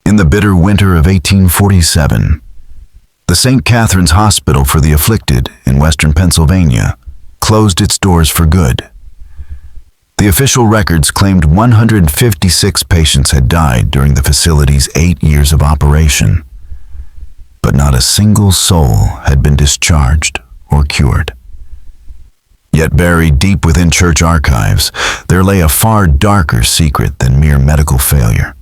In the bitter winter of 1847, the St. Catherine's Hospital for the Afflicted in western Pennsylvania closed its doors for good. The official records claimed 156 patients had died during the facility's 8 years of operation, but not a single soul had been discharged or cured. Yet buried deep within church archives, there lay a far darker secret than mere medical failure.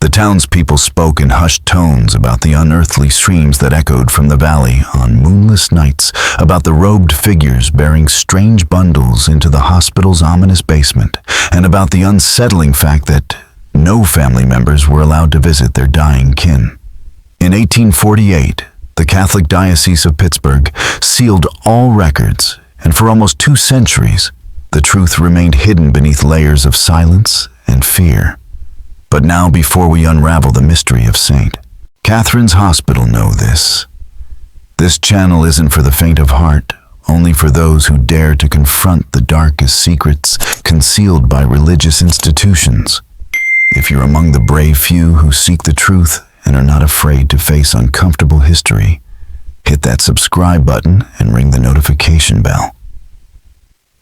The townspeople spoke in hushed tones about the unearthly screams that echoed from the valley on moonless nights, about the robed figures bearing strange bundles into the hospital's ominous basement, and about the unsettling fact that no family members were allowed to visit their dying kin. In 1848, the Catholic Diocese of Pittsburgh sealed all records, and for almost 2 centuries, the truth remained hidden beneath layers of silence and fear. But now, before we unravel the mystery of St. Catherine's Hospital, know this. This channel isn't for the faint of heart, only for those who dare to confront the darkest secrets concealed by religious institutions. If you're among the brave few who seek the truth and are not afraid to face uncomfortable history, hit that subscribe button and ring the notification bell.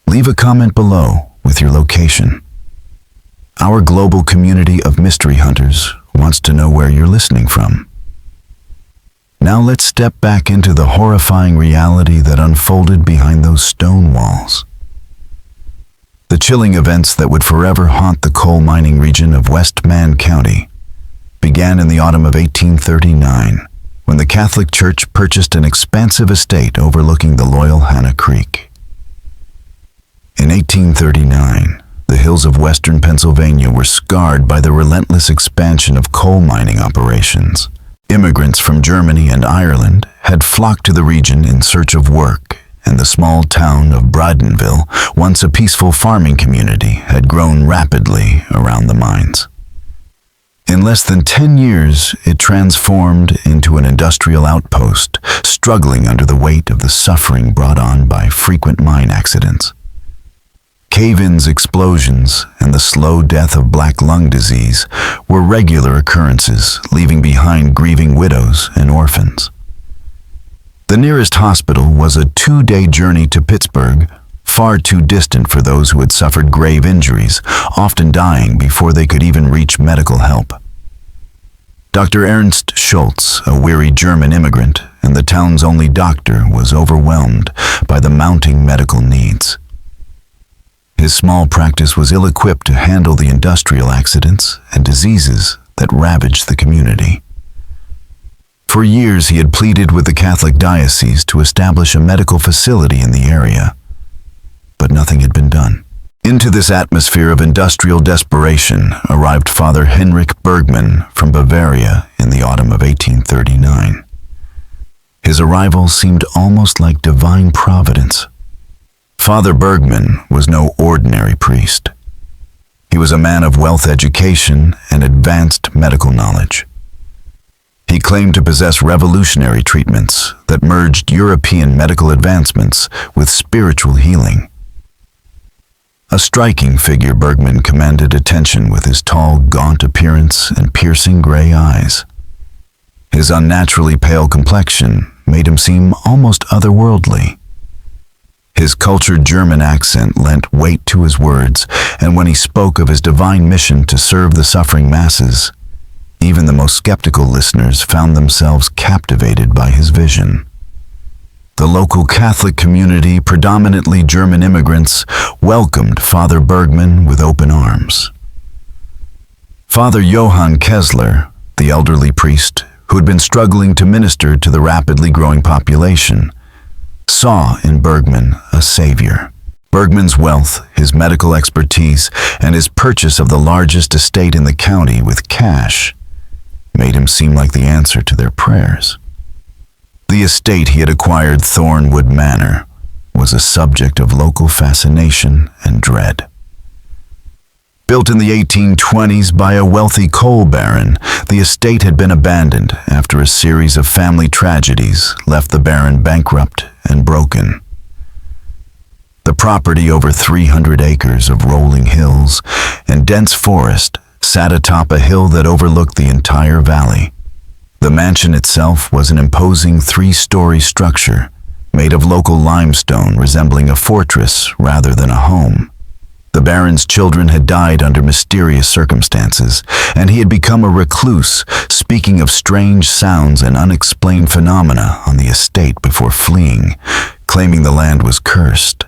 Leave a comment below with your location. Our global community of mystery hunters wants to know where you're listening from. Now let's step back into the horrifying reality that unfolded behind those stone walls. The chilling events that would forever haunt the coal mining region of West Maine County began in the autumn of 1839, when the Catholic Church purchased an expansive estate overlooking the loyal Hannah Creek. In 1839, the hills of western Pennsylvania were scarred by the relentless expansion of coal mining operations. Immigrants from Germany and Ireland had flocked to the region in search of work, and the small town of Brydenville, once a peaceful farming community, had grown rapidly around the mines. In less than 10 years, it transformed into an industrial outpost, struggling under the weight of the suffering brought on by frequent mine accidents. Cave-ins, explosions, and the slow death of black lung disease were regular occurrences, leaving behind grieving widows and orphans. The nearest hospital was a 2-day journey to Pittsburgh, far too distant for those who had suffered grave injuries, often dying before they could even reach medical help. Dr. Ernst Schultz, a weary German immigrant and the town's only doctor, was overwhelmed by the mounting medical needs. His small practice was ill-equipped to handle the industrial accidents and diseases that ravaged the community. For years, he had pleaded with the Catholic Diocese to establish a medical facility in the area, but nothing had been done. Into this atmosphere of industrial desperation arrived Father Henrik Bergman from Bavaria in the autumn of 1839. His arrival seemed almost like divine providence. Father Bergman was no ordinary priest. He was a man of wealth, education, and advanced medical knowledge. He claimed to possess revolutionary treatments that merged European medical advancements with spiritual healing. A striking figure, Bergman commanded attention with his tall, gaunt appearance and piercing gray eyes. His unnaturally pale complexion made him seem almost otherworldly. His cultured German accent lent weight to his words, and when he spoke of his divine mission to serve the suffering masses, even the most skeptical listeners found themselves captivated by his vision. The local Catholic community, predominantly German immigrants, welcomed Father Bergman with open arms. Father Johann Kessler, the elderly priest who had been struggling to minister to the rapidly growing population, saw in Bergman a savior. Bergman's wealth, his medical expertise, and his purchase of the largest estate in the county with cash made him seem like the answer to their prayers. The estate he had acquired, Thornwood Manor, was a subject of local fascination and dread. Built in the 1820s by a wealthy coal baron, the estate had been abandoned after a series of family tragedies left the baron bankrupt and broken. The property, over 300 acres of rolling hills and dense forest, sat atop a hill that overlooked the entire valley. The mansion itself was an imposing 3-story structure made of local limestone, resembling a fortress rather than a home. The Baron's children had died under mysterious circumstances, and he had become a recluse, speaking of strange sounds and unexplained phenomena on the estate before fleeing, claiming the land was cursed.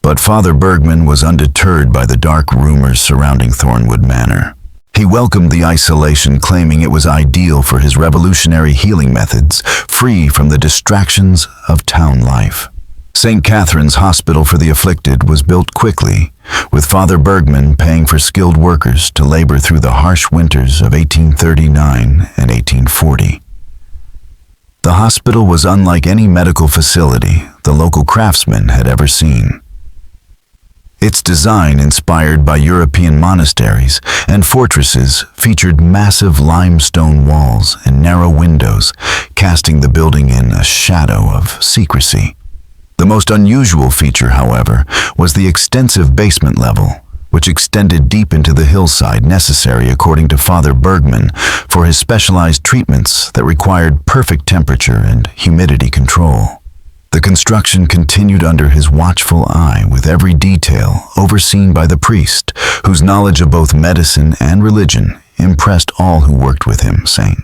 But Father Bergman was undeterred by the dark rumors surrounding Thornwood Manor. He welcomed the isolation, claiming it was ideal for his revolutionary healing methods, free from the distractions of town life. St. Catherine's Hospital for the Afflicted was built quickly, with Father Bergman paying for skilled workers to labor through the harsh winters of 1839 and 1840. The hospital was unlike any medical facility the local craftsmen had ever seen. Its design, inspired by European monasteries and fortresses, featured massive limestone walls and narrow windows, casting the building in a shadow of secrecy. The most unusual feature, however, was the extensive basement level, which extended deep into the hillside, necessary, according to Father Bergman, for his specialized treatments that required perfect temperature and humidity control. The construction continued under his watchful eye, with every detail overseen by the priest, whose knowledge of both medicine and religion impressed all who worked with him. St.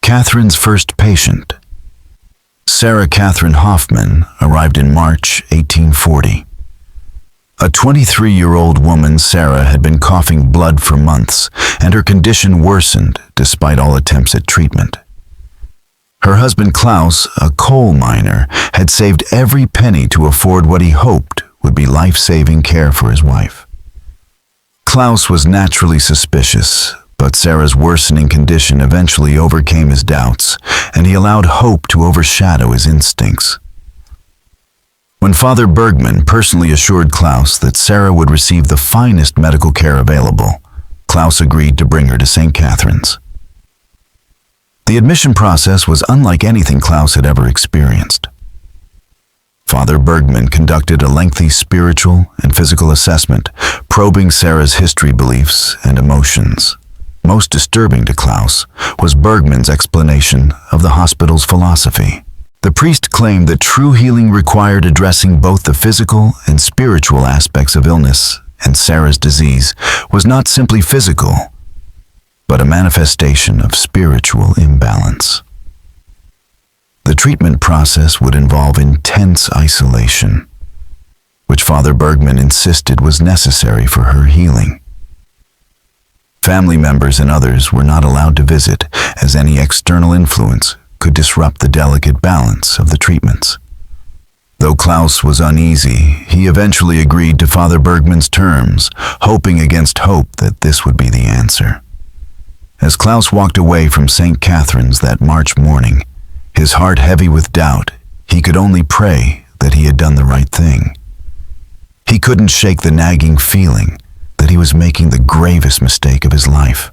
Catherine's first patient, Sarah Catherine Hoffman, arrived in March 1840. A 23-year-old woman, Sarah had been coughing blood for months, and her condition worsened despite all attempts at treatment. Her husband Klaus, a coal miner, had saved every penny to afford what he hoped would be life-saving care for his wife. Klaus was naturally suspicious, but Sarah's worsening condition eventually overcame his doubts, and he allowed hope to overshadow his instincts. When Father Bergman personally assured Klaus that Sarah would receive the finest medical care available, Klaus agreed to bring her to St. Catherine's. The admission process was unlike anything Klaus had ever experienced. Father Bergman conducted a lengthy spiritual and physical assessment, probing Sarah's history, beliefs, and emotions. Most disturbing to Klaus was Bergman's explanation of the hospital's philosophy. The priest claimed that true healing required addressing both the physical and spiritual aspects of illness, and Sarah's disease was not simply physical, but a manifestation of spiritual imbalance. The treatment process would involve intense isolation, which Father Bergman insisted was necessary for her healing. Family members and others were not allowed to visit, as any external influence could disrupt the delicate balance of the treatments. Though Klaus was uneasy, he eventually agreed to Father Bergman's terms, hoping against hope that this would be the answer. As Klaus walked away from St. Catherine's that March morning, his heart heavy with doubt, he could only pray that he had done the right thing. He couldn't shake the nagging feeling that he was making the gravest mistake of his life.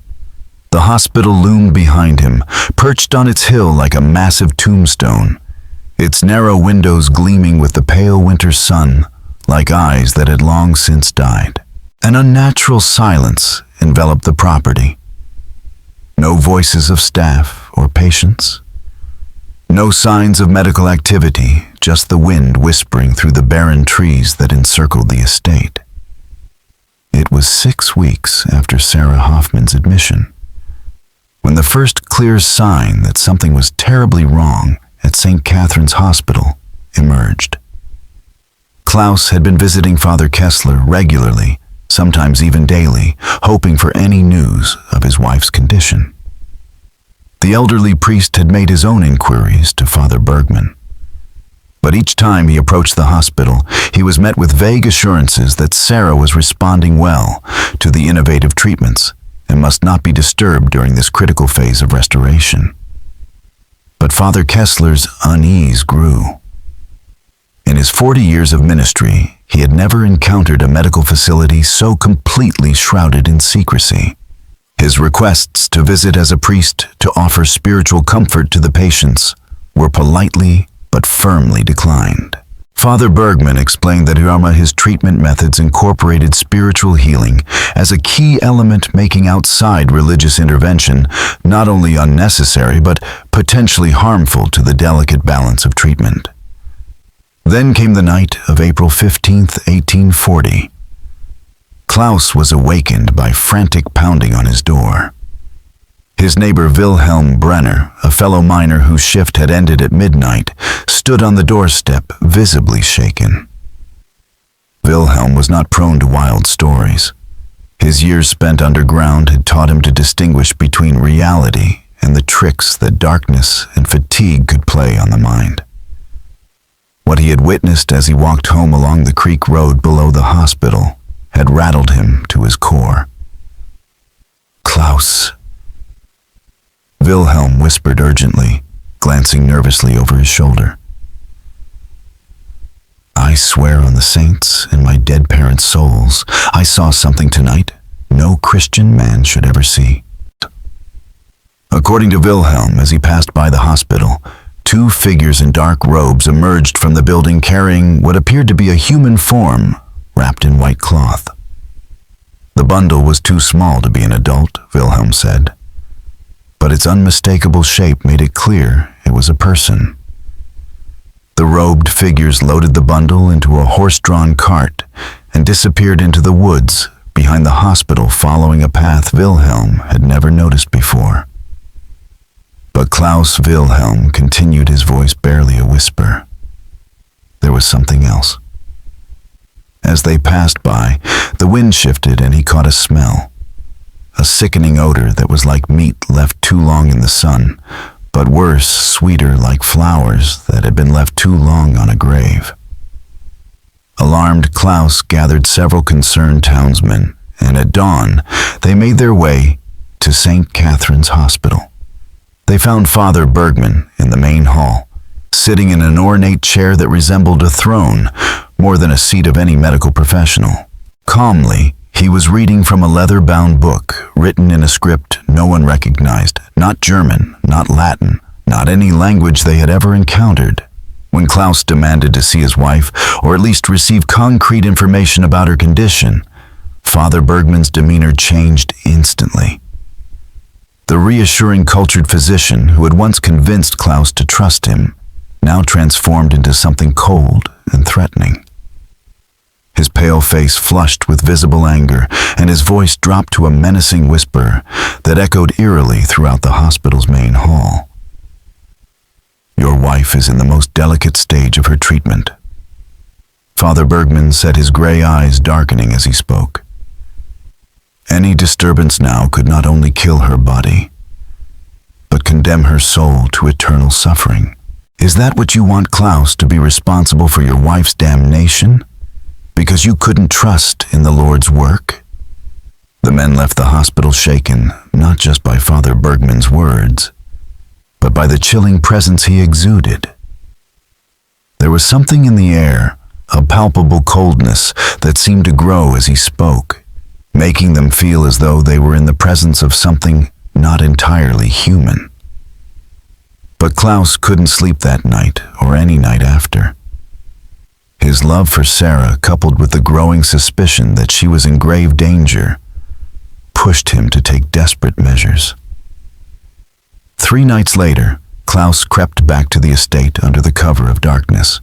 The hospital loomed behind him, perched on its hill like a massive tombstone, its narrow windows gleaming with the pale winter sun like eyes that had long since died. An unnatural silence enveloped the property. No voices of staff or patients. No signs of medical activity, just the wind whispering through the barren trees that encircled the estate. It was 6 weeks after Sarah Hoffman's admission, when the first clear sign that something was terribly wrong at St. Catherine's Hospital emerged. Klaus had been visiting Father Kessler regularly, sometimes even daily, hoping for any news of his wife's condition. The elderly priest had made his own inquiries to Father Bergman. But each time he approached the hospital, he was met with vague assurances that Sarah was responding well to the innovative treatments and must not be disturbed during this critical phase of restoration. But Father Kessler's unease grew. In his 40 years of ministry, he had never encountered a medical facility so completely shrouded in secrecy. His requests to visit as a priest to offer spiritual comfort to the patients were politely but firmly declined. Father Bergman explained that his treatment methods incorporated spiritual healing as a key element, making outside religious intervention not only unnecessary but potentially harmful to the delicate balance of treatment. Then came the night of April 15th, 1840. Klaus was awakened by frantic pounding on his door. His neighbor Wilhelm Brenner, a fellow miner whose shift had ended at midnight, stood on the doorstep, visibly shaken. Wilhelm was not prone to wild stories. His years spent underground had taught him to distinguish between reality and the tricks that darkness and fatigue could play on the mind. What he had witnessed as he walked home along the creek road below the hospital had rattled him to his core. "Klaus," Wilhelm whispered urgently, glancing nervously over his shoulder. "I swear on the saints and my dead parents' souls, I saw something tonight no Christian man should ever see." According to Wilhelm, as he passed by the hospital, two figures in dark robes emerged from the building carrying what appeared to be a human form wrapped in white cloth. The bundle was too small to be an adult, Wilhelm said, but its unmistakable shape made it clear it was a person. The robed figures loaded the bundle into a horse-drawn cart and disappeared into the woods behind the hospital, following a path Wilhelm had never noticed before. But Klaus Wilhelm continued, his voice barely a whisper. There was something else. As they passed by, the wind shifted and he caught a smell. A sickening odor that was like meat left too long in the sun, but worse, sweeter, like flowers that had been left too long on a grave. Alarmed, Klaus gathered several concerned townsmen, and at dawn, they made their way to St. Catherine's Hospital. They found Father Bergman in the main hall, sitting in an ornate chair that resembled a throne more than a seat of any medical professional. Calmly, he was reading from a leather-bound book written in a script no one recognized, not German, not Latin, not any language they had ever encountered. When Klaus demanded to see his wife, or at least receive concrete information about her condition, Father Bergman's demeanor changed instantly. The reassuring, cultured physician who had once convinced Klaus to trust him now transformed into something cold and threatening. His pale face flushed with visible anger, and his voice dropped to a menacing whisper that echoed eerily throughout the hospital's main hall. "Your wife is in the most delicate stage of her treatment." Father Bergman said, his gray eyes darkening as he spoke. "Any disturbance now could not only kill her body, but condemn her soul to eternal suffering. Is that what you want Klaus to be responsible for your wife's damnation? Because you couldn't trust in the Lord's work?" The men left the hospital shaken, not just by Father Bergman's words, but by the chilling presence he exuded. There was something in the air, a palpable coldness that seemed to grow as he spoke, making them feel as though they were in the presence of something not entirely human. But Klaus couldn't sleep that night or any night after. His love for Sarah, coupled with the growing suspicion that she was in grave danger, pushed him to take desperate measures. 3 nights later, Klaus crept back to the estate under the cover of darkness.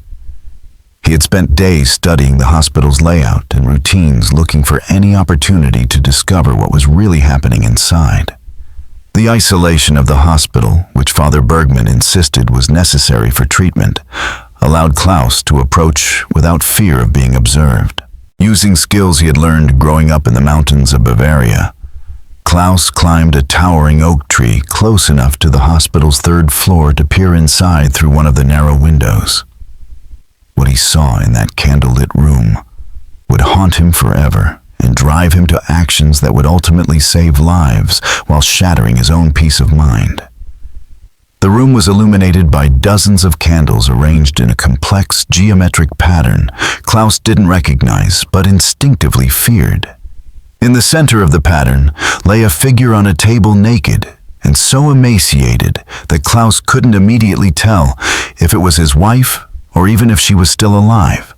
He had spent days studying the hospital's layout and routines, looking for any opportunity to discover what was really happening inside. The isolation of the hospital, which Father Bergman insisted was necessary for treatment, allowed Klaus to approach without fear of being observed. Using skills he had learned growing up in the mountains of Bavaria, Klaus climbed a towering oak tree close enough to the hospital's 3rd floor to peer inside through one of the narrow windows. What he saw in that candlelit room would haunt him forever and drive him to actions that would ultimately save lives while shattering his own peace of mind. The room was illuminated by dozens of candles arranged in a complex geometric pattern Klaus didn't recognize but instinctively feared. In the center of the pattern lay a figure on a table, naked and so emaciated that Klaus couldn't immediately tell if it was his wife or even if she was still alive.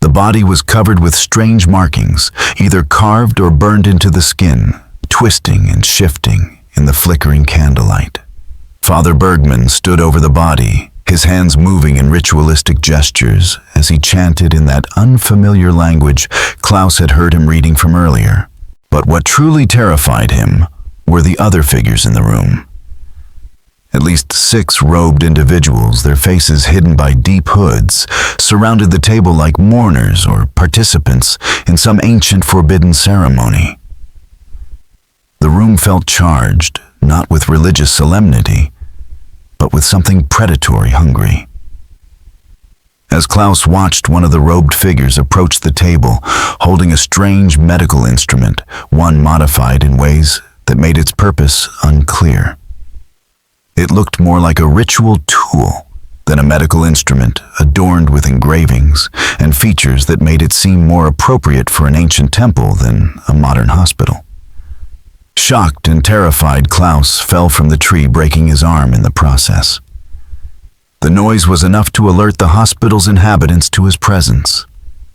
The body was covered with strange markings, either carved or burned into the skin, twisting and shifting in the flickering candlelight. Father Bergman stood over the body, his hands moving in ritualistic gestures as he chanted in that unfamiliar language Klaus had heard him reading from earlier. But what truly terrified him were the other figures in the room. At least 6 robed individuals, their faces hidden by deep hoods, surrounded the table like mourners or participants in some ancient forbidden ceremony. The room felt charged, not with religious solemnity, but with something predatory hungry. As Klaus watched one of the robed figures approach the table, holding a strange medical instrument, one modified in ways that made its purpose unclear. It looked more like a ritual tool than a medical instrument adorned with engravings and features that made it seem more appropriate for an ancient temple than a modern hospital. Shocked and terrified, Klaus fell from the tree, breaking his arm in the process. The noise was enough to alert the hospital's inhabitants to his presence.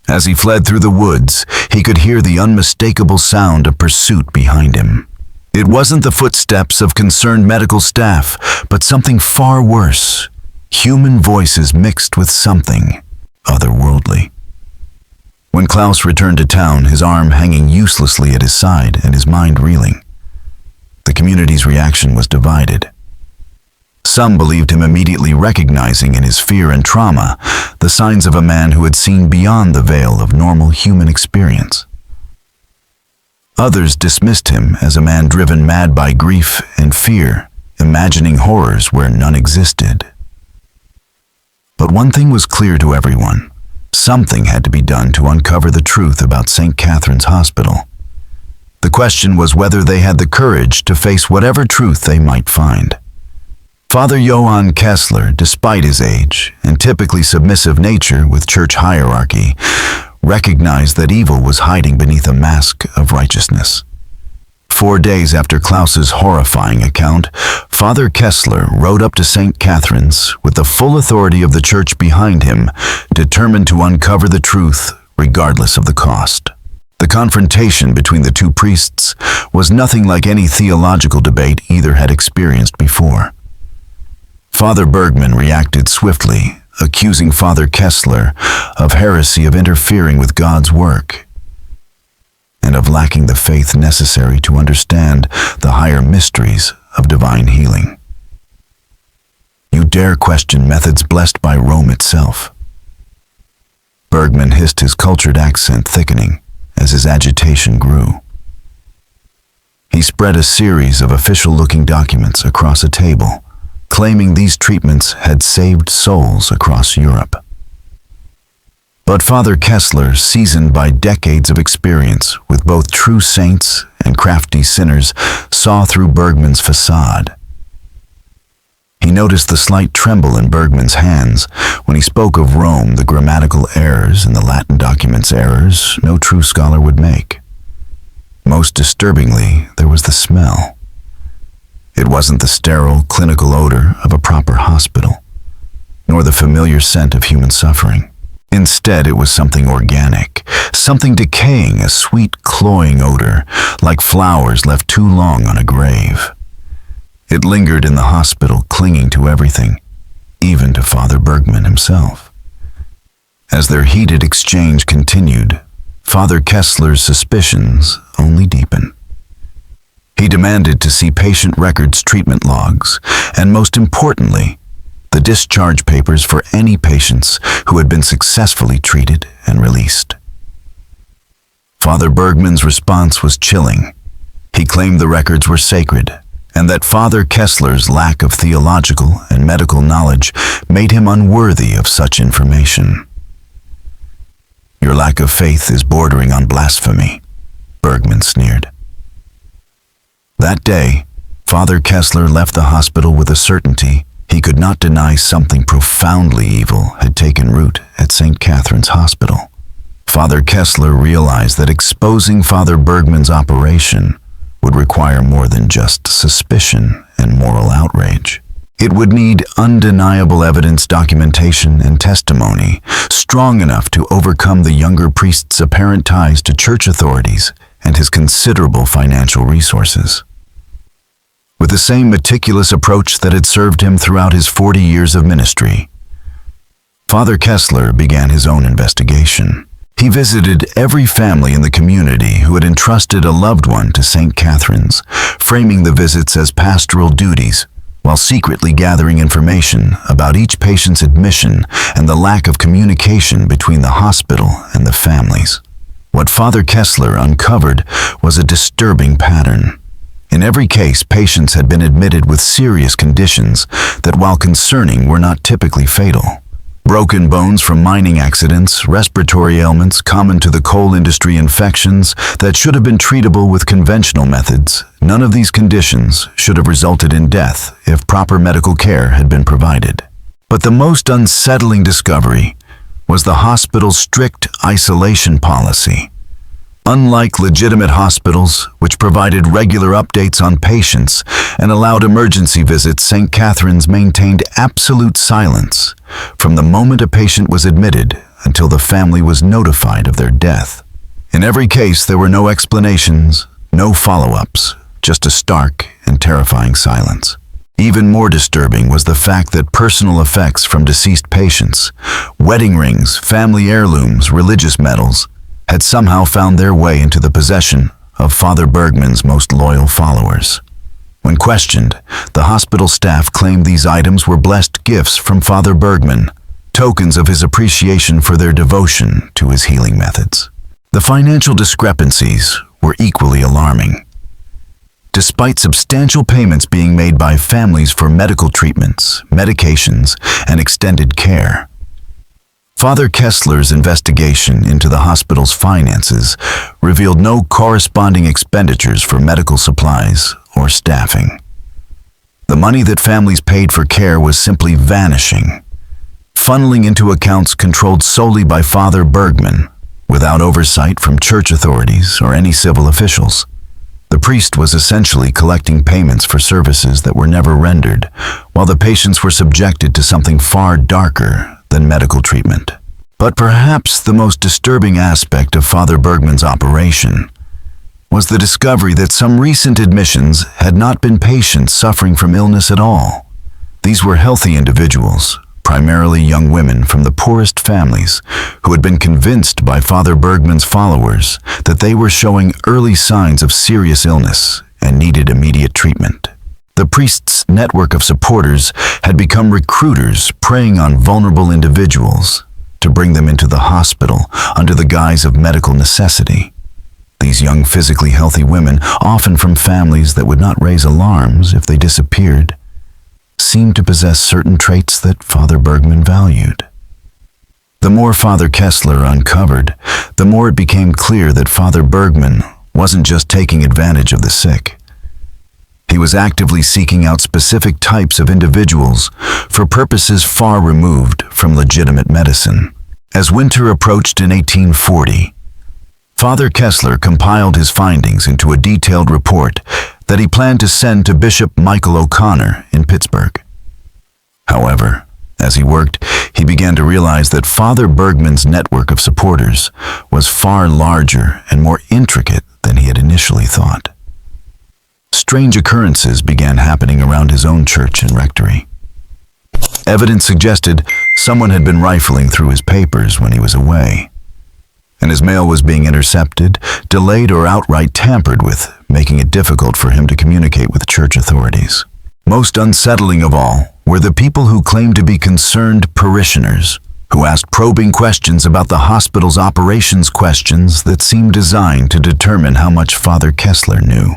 As he fled through the woods, he could hear the unmistakable sound of pursuit behind him. It wasn't the footsteps of concerned medical staff, but something far worse. Human voices mixed with something otherworldly. When Klaus returned to town, his arm hanging uselessly at his side and his mind reeling, the community's reaction was divided. Some believed him, immediately recognizing in his fear and trauma the signs of a man who had seen beyond the veil of normal human experience. Others dismissed him as a man driven mad by grief and fear, imagining horrors where none existed. But one thing was clear to everyone. Something had to be done to uncover the truth about St. Catherine's Hospital. The question was whether they had the courage to face whatever truth they might find. Father Johann Kessler, despite his age and typically submissive nature with church hierarchy, recognized that evil was hiding beneath a mask of righteousness. 4 days after Klaus's horrifying account, Father Kessler rode up to St. Catherine's with the full authority of the church behind him, determined to uncover the truth regardless of the cost. The confrontation between the two priests was nothing like any theological debate either had experienced before. Father Bergman reacted swiftly, accusing Father Kessler of heresy, of interfering with God's work, and of lacking the faith necessary to understand the higher mysteries of divine healing. You dare question methods blessed by Rome itself? Bergman hissed, his cultured accent thickening as his agitation grew. He spread a series of official-looking documents across a table, claiming these treatments had saved souls across Europe. But Father Kessler, seasoned by decades of experience with both true saints and crafty sinners, saw through Bergman's facade. He noticed the slight tremble in Bergman's hands when he spoke of Rome, the grammatical errors and the Latin documents, errors no true scholar would make. Most disturbingly, there was the smell. It wasn't the sterile, clinical odor of a proper hospital, nor the familiar scent of human suffering. Instead, it was something organic, something decaying, a sweet, cloying odor, like flowers left too long on a grave. It lingered in the hospital, clinging to everything, even to Father Bergman himself. As their heated exchange continued, Father Kessler's suspicions only deepened. He demanded to see patient records, treatment logs, and most importantly, the discharge papers for any patients who had been successfully treated and released. Father Bergman's response was chilling. He claimed the records were sacred, and that Father Kessler's lack of theological and medical knowledge made him unworthy of such information. Your lack of faith is bordering on blasphemy, Bergman sneered. That day, Father Kessler left the hospital with a certainty he could not deny. Something profoundly evil had taken root at St. Catherine's Hospital. Father Kessler realized that exposing Father Bergman's operation would require more than just suspicion and moral outrage. It would need undeniable evidence, documentation, and testimony strong enough to overcome the younger priest's apparent ties to church authorities and his considerable financial resources. With the same meticulous approach that had served him throughout his 40 years of ministry, Father Kessler began his own investigation. He visited every family in the community who had entrusted a loved one to St. Catherine's, framing the visits as pastoral duties, while secretly gathering information about each patient's admission and the lack of communication between the hospital and the families. What Father Kessler uncovered was a disturbing pattern. In every case, patients had been admitted with serious conditions that, while concerning, were not typically fatal. Broken bones from mining accidents, respiratory ailments common to the coal industry, infections that should have been treatable with conventional methods. None of these conditions should have resulted in death if proper medical care had been provided. But the most unsettling discovery was the hospital's strict isolation policy. Unlike legitimate hospitals, which provided regular updates on patients and allowed emergency visits, St. Catherine's maintained absolute silence from the moment a patient was admitted until the family was notified of their death. In every case, there were no explanations, no follow-ups, just a stark and terrifying silence. Even more disturbing was the fact that personal effects from deceased patients, wedding rings, family heirlooms, religious medals, had somehow found their way into the possession of Father Bergman's most loyal followers. When questioned, the hospital staff claimed these items were blessed gifts from Father Bergman, tokens of his appreciation for their devotion to his healing methods. The financial discrepancies were equally alarming. Despite substantial payments being made by families for medical treatments, medications, and extended care, Father Kessler's investigation into the hospital's finances revealed no corresponding expenditures for medical supplies or staffing. The money that families paid for care was simply vanishing, funneling into accounts controlled solely by Father Bergman, without oversight from church authorities or any civil officials. The priest was essentially collecting payments for services that were never rendered, while the patients were subjected to something far darker than medical treatment. But perhaps the most disturbing aspect of Father Bergman's operation was the discovery that some recent admissions had not been patients suffering from illness at all. These were healthy individuals, primarily young women from the poorest families, who had been convinced by Father Bergman's followers that they were showing early signs of serious illness and needed immediate treatment. The priest's network of supporters had become recruiters preying on vulnerable individuals to bring them into the hospital under the guise of medical necessity. These young, physically healthy women, often from families that would not raise alarms if they disappeared, seemed to possess certain traits that Father Bergman valued. The more Father Kessler uncovered, the more it became clear that Father Bergman wasn't just taking advantage of the sick. He was actively seeking out specific types of individuals for purposes far removed from legitimate medicine. As winter approached in 1840, Father Kessler compiled his findings into a detailed report that he planned to send to Bishop Michael O'Connor in Pittsburgh. However, as he worked, he began to realize that Father Bergman's network of supporters was far larger and more intricate than he had initially thought. Strange occurrences began happening around his own church and rectory. Evidence suggested someone had been rifling through his papers when he was away, and his mail was being intercepted, delayed, or outright tampered with, making it difficult for him to communicate with church authorities. Most unsettling of all were the people who claimed to be concerned parishioners, who asked probing questions about the hospital's operations, questions that seemed designed to determine how much Father Kessler knew.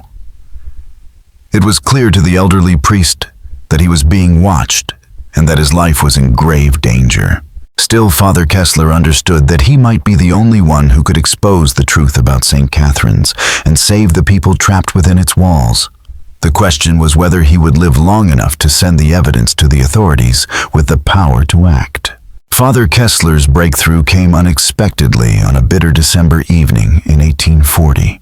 It was clear to the elderly priest that he was being watched and that his life was in grave danger. Still, Father Kessler understood that he might be the only one who could expose the truth about St. Catherine's and save the people trapped within its walls. The question was whether he would live long enough to send the evidence to the authorities with the power to act. Father Kessler's breakthrough came unexpectedly on a bitter December evening in 1840.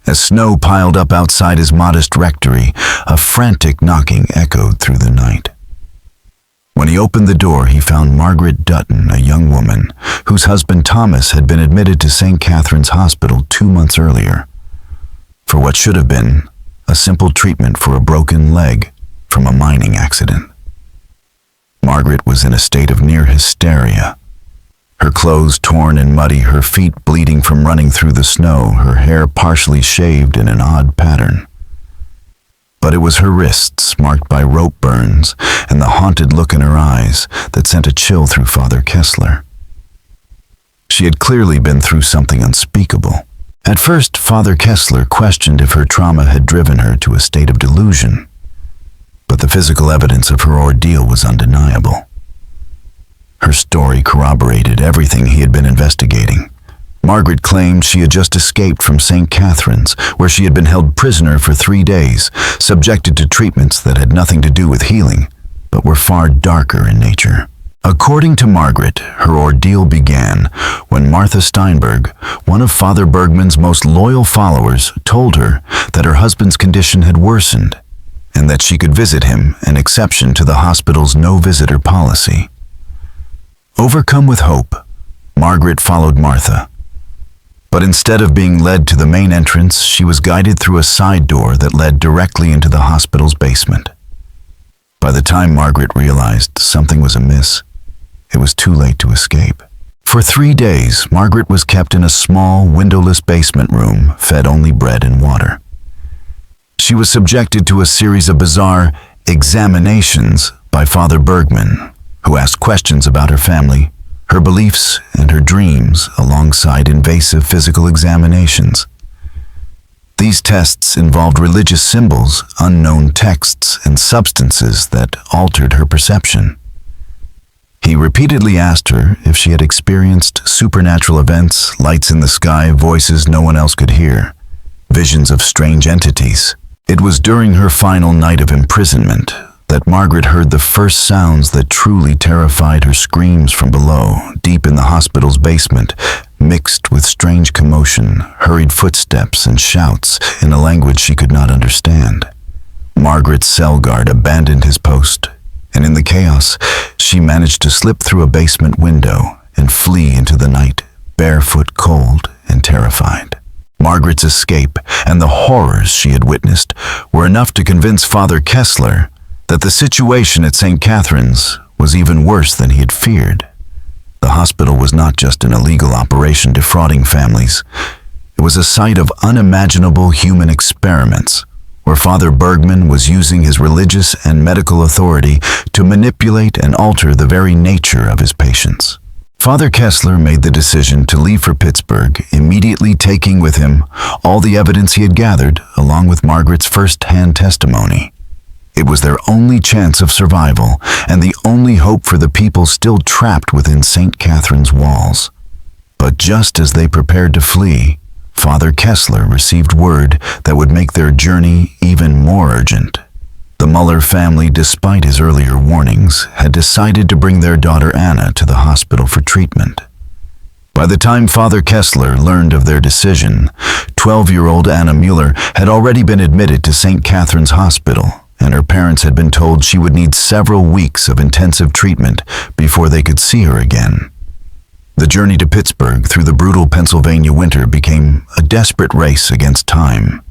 As snow piled up outside his modest rectory, a frantic knocking echoed through the night. When he opened the door, he found Margaret Dutton, a young woman, whose husband Thomas had been admitted to St. Catherine's Hospital 2 months earlier, for what should have been a simple treatment for a broken leg from a mining accident. Margaret was in a state of near hysteria. Her clothes torn and muddy, her feet bleeding from running through the snow, her hair partially shaved in an odd pattern. But it was her wrists, marked by rope burns, and the haunted look in her eyes that sent a chill through Father Kessler. She had clearly been through something unspeakable. At first, Father Kessler questioned if her trauma had driven her to a state of delusion, but the physical evidence of her ordeal was undeniable. Her story corroborated everything he had been investigating. Margaret claimed she had just escaped from St. Catherine's, where she had been held prisoner for 3 days, subjected to treatments that had nothing to do with healing, but were far darker in nature. According to Margaret, her ordeal began when Martha Steinberg, one of Father Bergman's most loyal followers, told her that her husband's condition had worsened and that she could visit him, an exception to the hospital's no-visitor policy. Overcome with hope, Margaret followed Martha. But instead of being led to the main entrance, she was guided through a side door that led directly into the hospital's basement. By the time Margaret realized something was amiss, it was too late to escape. For 3 days, Margaret was kept in a small, windowless basement room, fed only bread and water. She was subjected to a series of bizarre examinations by Father Bergman, who asked questions about her family, her beliefs, and her dreams, alongside invasive physical examinations. These tests involved religious symbols, unknown texts, and substances that altered her perception. He repeatedly asked her if she had experienced supernatural events, lights in the sky, voices no one else could hear, visions of strange entities. It was during her final night of imprisonment that Margaret heard the first sounds that truly terrified her: screams from below, deep in the hospital's basement, mixed with strange commotion, hurried footsteps, and shouts in a language she could not understand. Margaret's cell guard abandoned his post, and in the chaos, she managed to slip through a basement window and flee into the night, barefoot, cold, and terrified. Margaret's escape and the horrors she had witnessed were enough to convince Father Kessler that the situation at St. Catherine's was even worse than he had feared. The hospital was not just an illegal operation defrauding families. It was a site of unimaginable human experiments, where Father Bergman was using his religious and medical authority to manipulate and alter the very nature of his patients. Father Kessler made the decision to leave for Pittsburgh, immediately taking with him all the evidence he had gathered, along with Margaret's first-hand testimony. It was their only chance of survival, and the only hope for the people still trapped within St. Catherine's walls. But just as they prepared to flee, Father Kessler received word that would make their journey even more urgent. The Muller family, despite his earlier warnings, had decided to bring their daughter Anna to the hospital for treatment. By the time Father Kessler learned of their decision, 12-year-old Anna Mueller had already been admitted to St. Catherine's Hospital, and her parents had been told she would need several weeks of intensive treatment before they could see her again. The journey to Pittsburgh through the brutal Pennsylvania winter became a desperate race against time,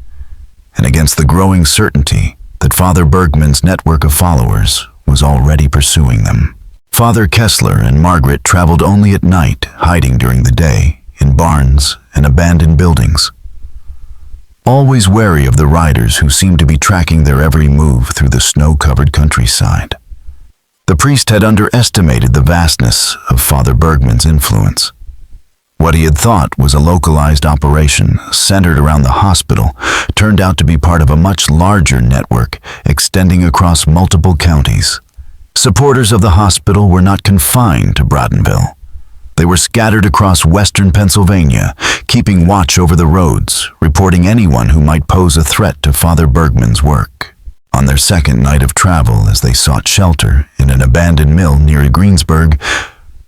and against the growing certainty that Father Bergman's network of followers was already pursuing them. Father Kessler and Margaret traveled only at night, hiding during the day in barns and abandoned buildings. Always wary of the riders who seemed to be tracking their every move through the snow-covered countryside. The priest had underestimated the vastness of Father Bergman's influence. What he had thought was a localized operation centered around the hospital turned out to be part of a much larger network extending across multiple counties. Supporters of the hospital were not confined to Bradenville. They were scattered across western Pennsylvania, keeping watch over the roads, reporting anyone who might pose a threat to Father Bergman's work. On their second night of travel, as they sought shelter in an abandoned mill near Greensburg,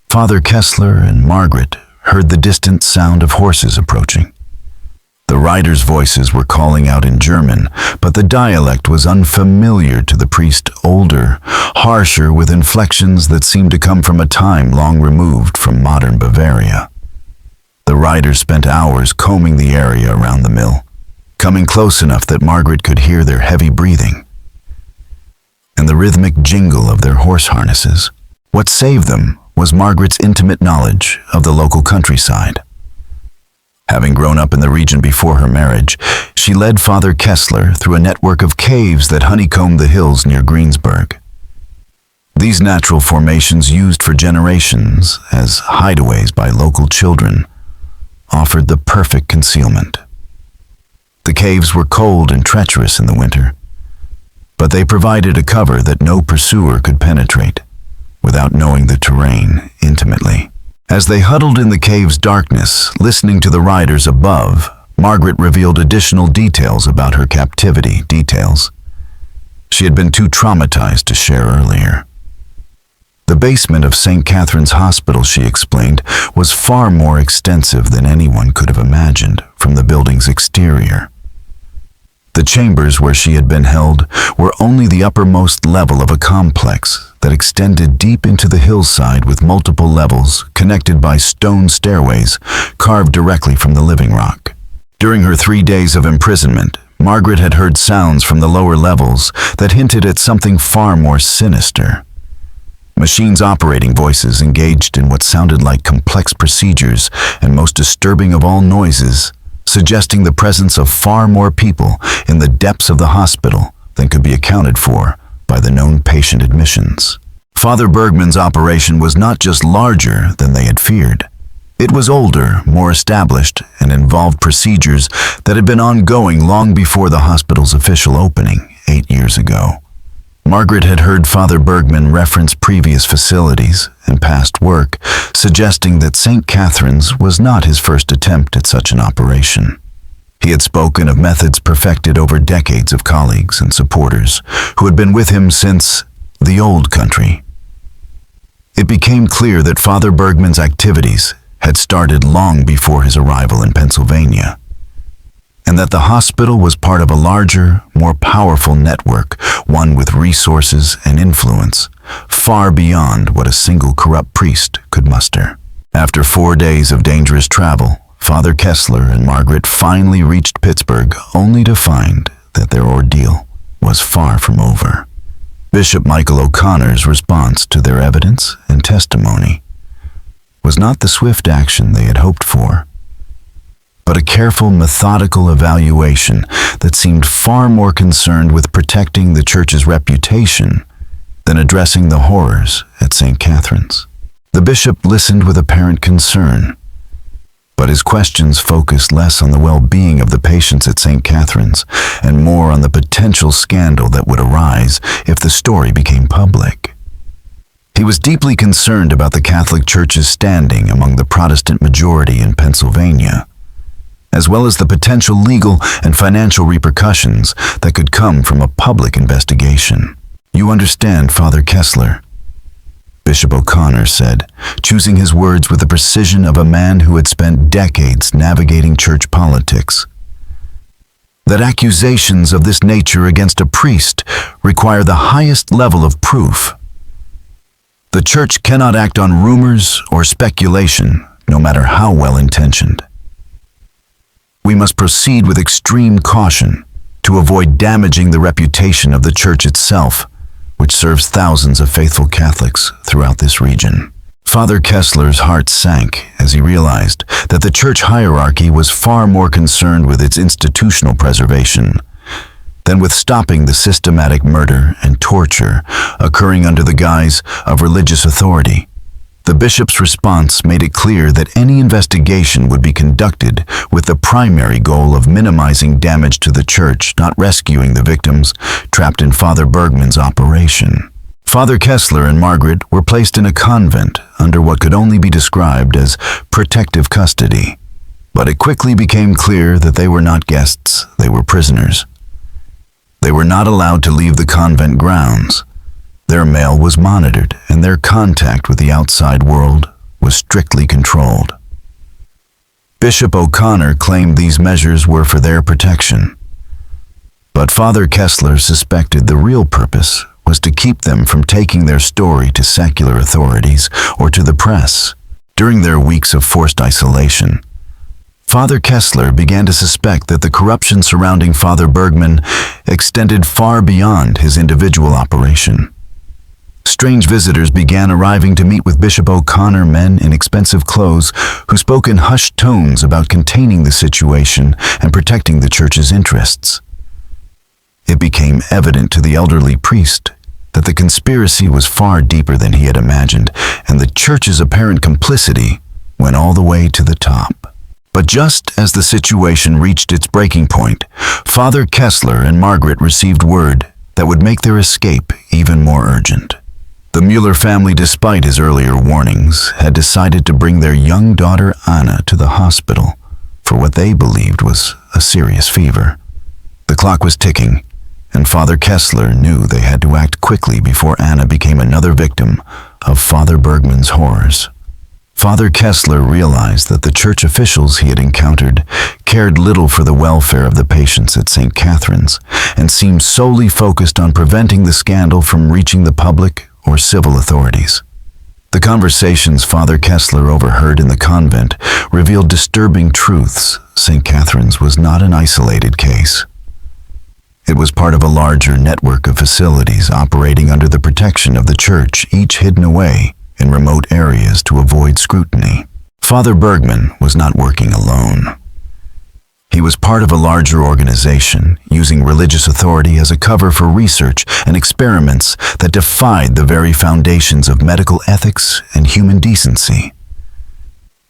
Father Kessler and Margaret heard the distant sound of horses approaching. The riders' voices were calling out in German, but the dialect was unfamiliar to the priest, older, harsher, with inflections that seemed to come from a time long removed from modern Bavaria. The riders spent hours combing the area around the mill, coming close enough that Margaret could hear their heavy breathing and the rhythmic jingle of their horse harnesses. What saved them was Margaret's intimate knowledge of the local countryside. Having grown up in the region before her marriage, she led Father Kessler through a network of caves that honeycombed the hills near Greensburg. These natural formations, used for generations as hideaways by local children, offered the perfect concealment. The caves were cold and treacherous in the winter, but they provided a cover that no pursuer could penetrate without knowing the terrain intimately. As they huddled in the cave's darkness, listening to the riders above, Margaret revealed additional details about her captivity, details she had been too traumatized to share earlier. The basement of St. Catherine's Hospital, she explained, was far more extensive than anyone could have imagined from the building's exterior. The chambers where she had been held were only the uppermost level of a complex that extended deep into the hillside with multiple levels connected by stone stairways carved directly from the living rock. During her 3 days of imprisonment, Margaret had heard sounds from the lower levels that hinted at something far more sinister. Machines operating voices engaged in what sounded like complex procedures, and most disturbing of all noises, suggesting the presence of far more people in the depths of the hospital than could be accounted for by the known patient admissions. Father Bergman's operation was not just larger than they had feared. It was older, more established, and involved procedures that had been ongoing long before the hospital's official opening 8 years ago. Margaret had heard Father Bergman reference previous facilities and past work, suggesting that St. Catherine's was not his first attempt at such an operation. He had spoken of methods perfected over decades of colleagues and supporters who had been with him since the old country. It became clear that Father Bergman's activities had started long before his arrival in Pennsylvania, and that the hospital was part of a larger, more powerful network, one with resources and influence far beyond what a single corrupt priest could muster. After 4 days of dangerous travel, Father Kessler and Margaret finally reached Pittsburgh, only to find that their ordeal was far from over. Bishop Michael O'Connor's response to their evidence and testimony was not the swift action they had hoped for, but a careful, methodical evaluation that seemed far more concerned with protecting the church's reputation than addressing the horrors at St. Catherine's. The bishop listened with apparent concern, but his questions focused less on the well-being of the patients at St. Catherine's and more on the potential scandal that would arise if the story became public. He was deeply concerned about the Catholic Church's standing among the Protestant majority in Pennsylvania, as well as the potential legal and financial repercussions that could come from a public investigation. "You understand, Father Kessler," Bishop O'Connor said, choosing his words with the precision of a man who had spent decades navigating church politics, "that accusations of this nature against a priest require the highest level of proof. The church cannot act on rumors or speculation, no matter how well-intentioned. We must proceed with extreme caution to avoid damaging the reputation of the church itself, which serves thousands of faithful Catholics throughout this region." Father Kessler's heart sank as he realized that the church hierarchy was far more concerned with its institutional preservation than with stopping the systematic murder and torture occurring under the guise of religious authority. The bishop's response made it clear that any investigation would be conducted with the primary goal of minimizing damage to the church, not rescuing the victims trapped in Father Bergman's operation. Father Kessler and Margaret were placed in a convent under what could only be described as protective custody, but it quickly became clear that they were not guests, they were prisoners. They were not allowed to leave the convent grounds. Their mail was monitored, and their contact with the outside world was strictly controlled. Bishop O'Connor claimed these measures were for their protection. But Father Kessler suspected the real purpose was to keep them from taking their story to secular authorities or to the press. During their weeks of forced isolation, Father Kessler began to suspect that the corruption surrounding Father Bergman extended far beyond his individual operation. Strange visitors began arriving to meet with Bishop O'Connor, men in expensive clothes who spoke in hushed tones about containing the situation and protecting the church's interests. It became evident to the elderly priest that the conspiracy was far deeper than he had imagined, and the church's apparent complicity went all the way to the top. But just as the situation reached its breaking point, Father Kessler and Margaret received word that would make their escape even more urgent. The Mueller family, despite his earlier warnings, had decided to bring their young daughter Anna to the hospital for what they believed was a serious fever. The clock was ticking, and Father Kessler knew they had to act quickly before Anna became another victim of Father Bergman's horrors. Father Kessler realized that the church officials he had encountered cared little for the welfare of the patients at St. Catherine's and seemed solely focused on preventing the scandal from reaching the public or civil authorities. The conversations Father Kessler overheard in the convent revealed disturbing truths. St. Catherine's was not an isolated case. It was part of a larger network of facilities operating under the protection of the church, each hidden away in remote areas to avoid scrutiny. Father Bergman was not working alone. He was part of a larger organization, using religious authority as a cover for research and experiments that defied the very foundations of medical ethics and human decency.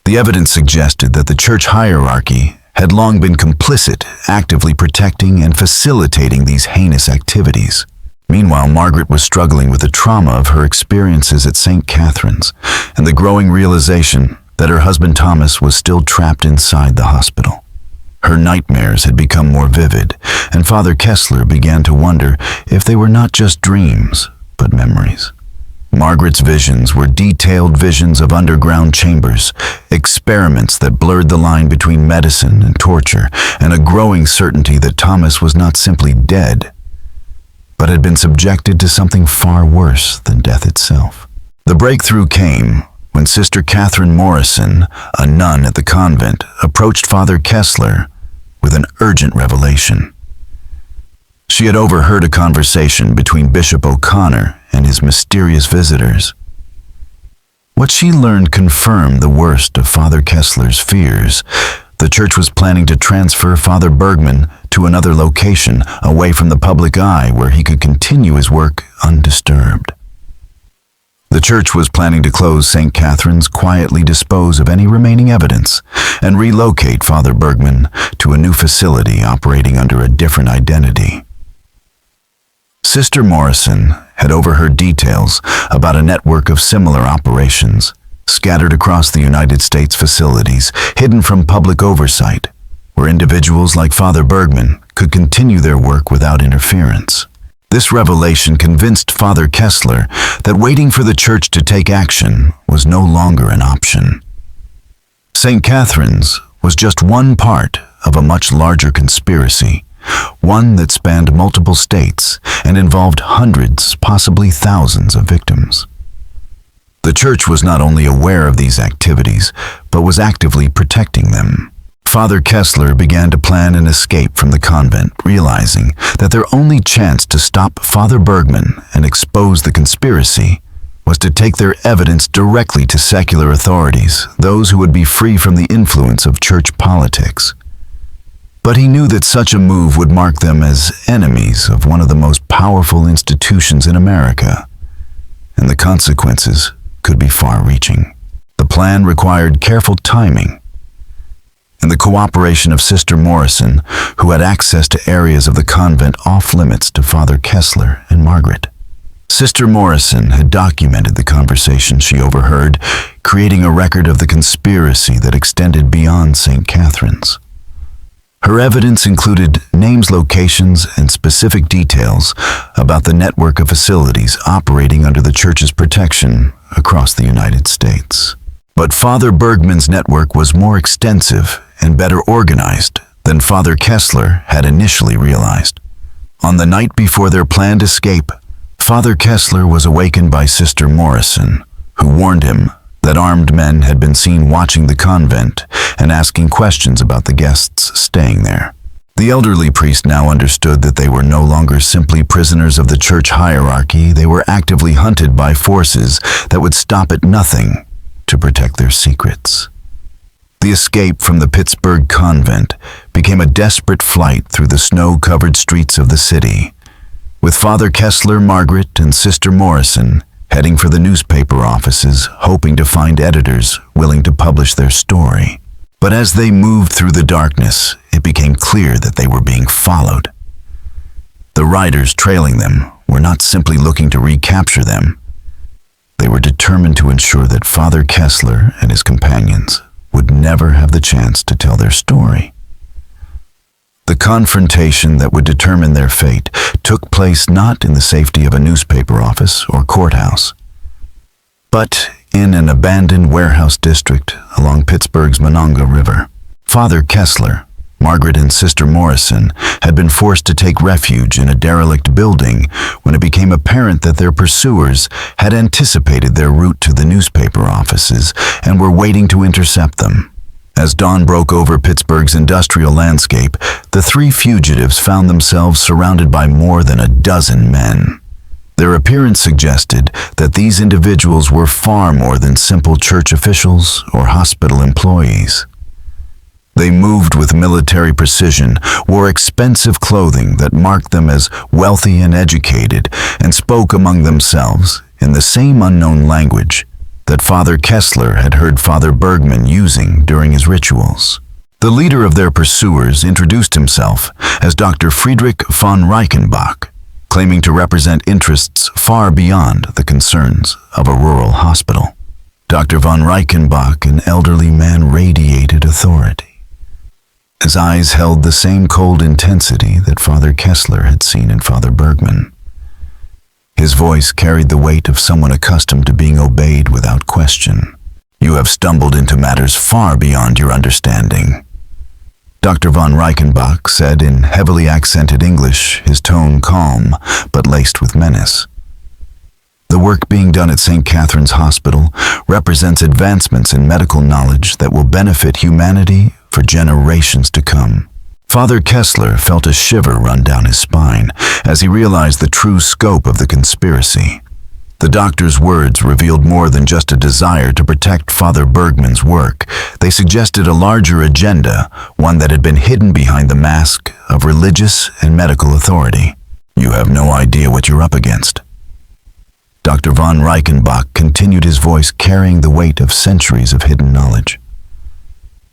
The evidence suggested that the church hierarchy had long been complicit, actively protecting and facilitating these heinous activities. Meanwhile, Margaret was struggling with the trauma of her experiences at St. Catherine's and the growing realization that her husband Thomas was still trapped inside the hospital. Her nightmares had become more vivid, and Father Kessler began to wonder if they were not just dreams, but memories. Margaret's visions were detailed visions of underground chambers, experiments that blurred the line between medicine and torture, and a growing certainty that Thomas was not simply dead, but had been subjected to something far worse than death itself. The breakthrough came when Sister Catherine Morrison, a nun at the convent, approached Father Kessler with an urgent revelation. She had overheard a conversation between Bishop O'Connor and his mysterious visitors. What she learned confirmed the worst of Father Kessler's fears. The church was planning to transfer Father Bergman to another location, away from the public eye, where he could continue his work undisturbed. The church was planning to close St. Catherine's, quietly dispose of any remaining evidence, and relocate Father Bergman to a new facility operating under a different identity. Sister Morrison had overheard details about a network of similar operations scattered across the United States facilities, hidden from public oversight, where individuals like Father Bergman could continue their work without interference. This revelation convinced Father Kessler that waiting for the church to take action was no longer an option. St. Catherine's was just one part of a much larger conspiracy, one that spanned multiple states and involved hundreds, possibly thousands of victims. The church was not only aware of these activities, but was actively protecting them. Father Kessler began to plan an escape from the convent, realizing that their only chance to stop Father Bergman and expose the conspiracy was to take their evidence directly to secular authorities, those who would be free from the influence of church politics. But he knew that such a move would mark them as enemies of one of the most powerful institutions in America, and the consequences could be far-reaching. The plan required careful timing and the cooperation of Sister Morrison, who had access to areas of the convent off-limits to Father Kessler and Margaret. Sister Morrison had documented the conversation she overheard, creating a record of the conspiracy that extended beyond St. Catherine's. Her evidence included names, locations, and specific details about the network of facilities operating under the church's protection across the United States. But Father Bergman's network was more extensive and better organized than Father Kessler had initially realized. On the night before their planned escape, Father Kessler was awakened by Sister Morrison, who warned him that armed men had been seen watching the convent and asking questions about the guests staying there. The elderly priest now understood that they were no longer simply prisoners of the church hierarchy. They were actively hunted by forces that would stop at nothing to protect their secrets. The escape from the Pittsburgh convent became a desperate flight through the snow-covered streets of the city, with Father Kessler, Margaret, and Sister Morrison heading for the newspaper offices, hoping to find editors willing to publish their story. But as they moved through the darkness, it became clear that they were being followed. The riders trailing them were not simply looking to recapture them. They were determined to ensure that Father Kessler and his companions would never have the chance to tell their story. The confrontation that would determine their fate took place not in the safety of a newspaper office or courthouse, but in an abandoned warehouse district along Pittsburgh's Monongah River. Father Kessler, Margaret, and Sister Morrison had been forced to take refuge in a derelict building when it became apparent that their pursuers had anticipated their route to the newspaper offices and were waiting to intercept them. As dawn broke over Pittsburgh's industrial landscape, the three fugitives found themselves surrounded by more than a dozen men. Their appearance suggested that these individuals were far more than simple church officials or hospital employees. They moved with military precision, wore expensive clothing that marked them as wealthy and educated, and spoke among themselves in the same unknown language that Father Kessler had heard Father Bergman using during his rituals. The leader of their pursuers introduced himself as Dr. Friedrich von Reichenbach, claiming to represent interests far beyond the concerns of a rural hospital. Dr. von Reichenbach, an elderly man, radiated authority. His eyes held the same cold intensity that Father Kessler had seen in Father Bergman. His voice carried the weight of someone accustomed to being obeyed without question. "You have stumbled into matters far beyond your understanding," Dr. von Reichenbach said in heavily accented English, his tone calm but laced with menace. The work being done at St. Catherine's Hospital represents advancements in medical knowledge that will benefit humanity for generations to come. Father Kessler felt a shiver run down his spine as he realized the true scope of the conspiracy. The doctor's words revealed more than just a desire to protect Father Bergman's work. They suggested a larger agenda, one that had been hidden behind the mask of religious and medical authority. "You have no idea what you're up against." Dr. von Reichenbach continued, his voice carrying the weight of centuries of hidden knowledge.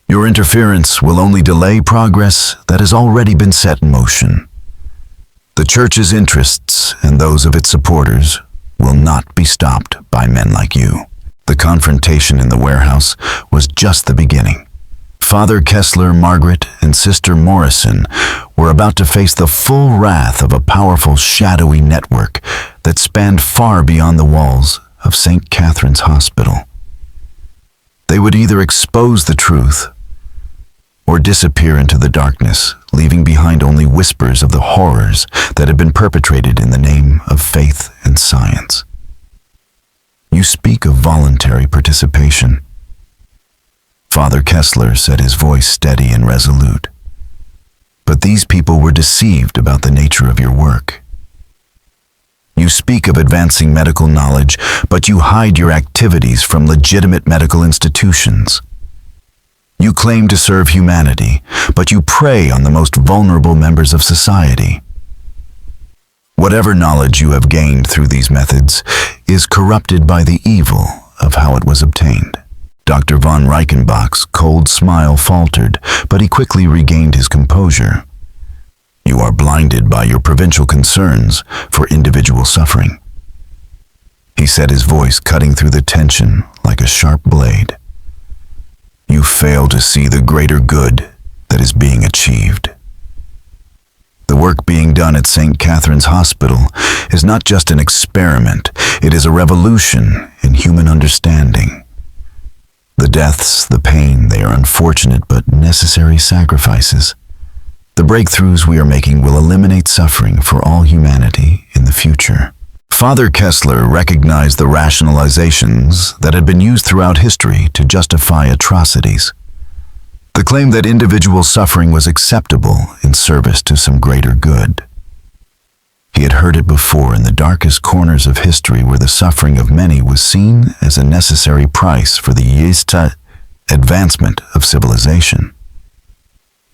"Your interference will only delay progress that has already been set in motion. The Church's interests and those of its supporters will not be stopped by men like you." The confrontation in the warehouse was just the beginning. Father Kessler, Margaret, and Sister Morrison were about to face the full wrath of a powerful, shadowy network that spanned far beyond the walls of St. Catherine's Hospital. They would either expose the truth or disappear into the darkness, leaving behind only whispers of the horrors that had been perpetrated in the name of faith and science. "You speak of voluntary participation," Father Kessler said, his voice steady and resolute. "But these people were deceived about the nature of your work. You speak of advancing medical knowledge, but you hide your activities from legitimate medical institutions. You claim to serve humanity, but you prey on the most vulnerable members of society. Whatever knowledge you have gained through these methods is corrupted by the evil of how it was obtained." Dr. von Reichenbach's cold smile faltered, but he quickly regained his composure. "You are blinded by your provincial concerns for individual suffering," he said, his voice cutting through the tension like a sharp blade. "You fail to see the greater good that is being achieved. The work being done at St. Catherine's Hospital is not just an experiment, it is a revolution in human understanding. The deaths, the pain, they are unfortunate but necessary sacrifices. The breakthroughs we are making will eliminate suffering for all humanity in the future. Father Kessler recognized the rationalizations that had been used throughout history to justify atrocities. The claim that individual suffering was acceptable in service to some greater good. He had heard it before in the darkest corners of history where the suffering of many was seen as a necessary price for the advancement of civilization.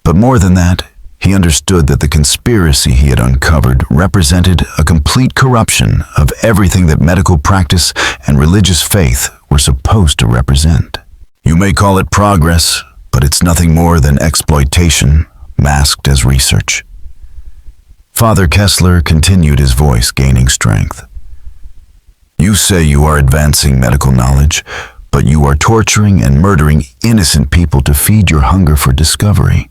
But more than that, he understood that the conspiracy he had uncovered represented a complete corruption of everything that medical practice and religious faith were supposed to represent. You may call it progress, but it's nothing more than exploitation masked as research. Father Kessler continued, his voice gaining strength. You say you are advancing medical knowledge, but you are torturing and murdering innocent people to feed your hunger for discovery.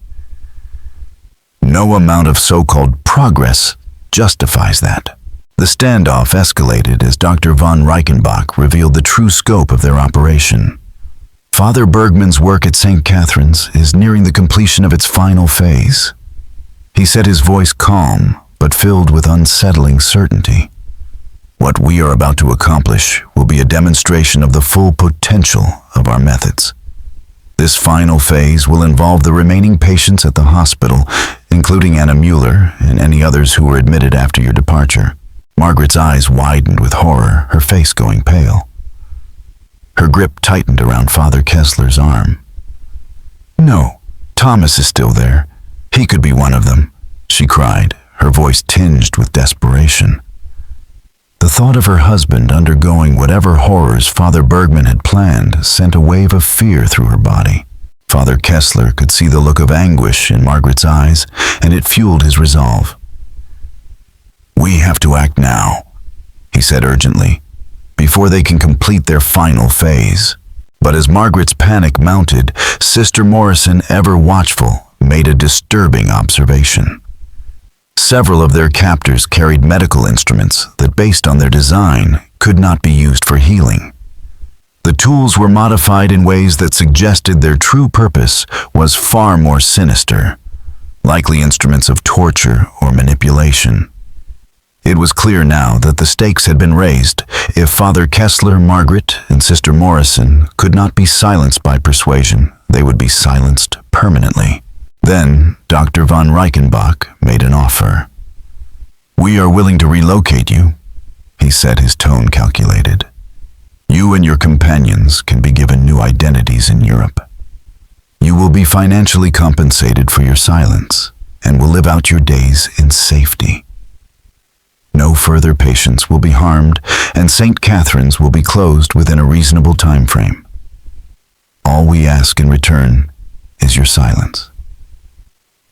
No amount of so-called progress justifies that. The standoff escalated as Dr. von Reichenbach revealed the true scope of their operation. Father Bergman's work at St. Catherine's is nearing the completion of its final phase. He said, his voice calm, but filled with unsettling certainty. What we are about to accomplish will be a demonstration of the full potential of our methods. This final phase will involve the remaining patients at the hospital, including Anna Mueller and any others who were admitted after your departure. Margaret's eyes widened with horror, her face going pale. Her grip tightened around Father Kessler's arm. No, Thomas is still there. He could be one of them, she cried, her voice tinged with desperation. The thought of her husband undergoing whatever horrors Father Bergman had planned sent a wave of fear through her body. Father Kessler could see the look of anguish in Margaret's eyes, and it fueled his resolve. We have to act now, he said urgently, before they can complete their final phase. But as Margaret's panic mounted, Sister Morrison, ever watchful, made a disturbing observation. Several of their captors carried medical instruments that, based on their design, could not be used for healing. The tools were modified in ways that suggested their true purpose was far more sinister, likely instruments of torture or manipulation. It was clear now that the stakes had been raised. If Father Kessler, Margaret, and Sister Morrison could not be silenced by persuasion, they would be silenced permanently. Then Dr. von Reichenbach made an offer. We are willing to relocate you, he said, his tone calculated. You and your companions can be given new identities in Europe. You will be financially compensated for your silence and will live out your days in safety. No further patients will be harmed, and St. Catherine's will be closed within a reasonable time frame. All we ask in return is your silence.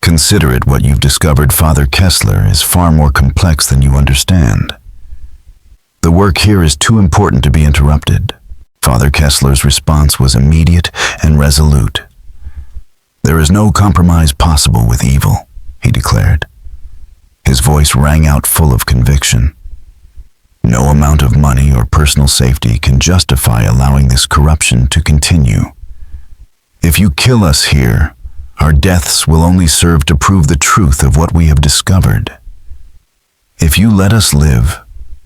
Consider it what you've discovered, Father Kessler, is far more complex than you understand. The work here is too important to be interrupted. Father Kessler's response was immediate and resolute. There is no compromise possible with evil, he declared. His voice rang out full of conviction. No amount of money or personal safety can justify allowing this corruption to continue. If you kill us here, our deaths will only serve to prove the truth of what we have discovered. If you let us live,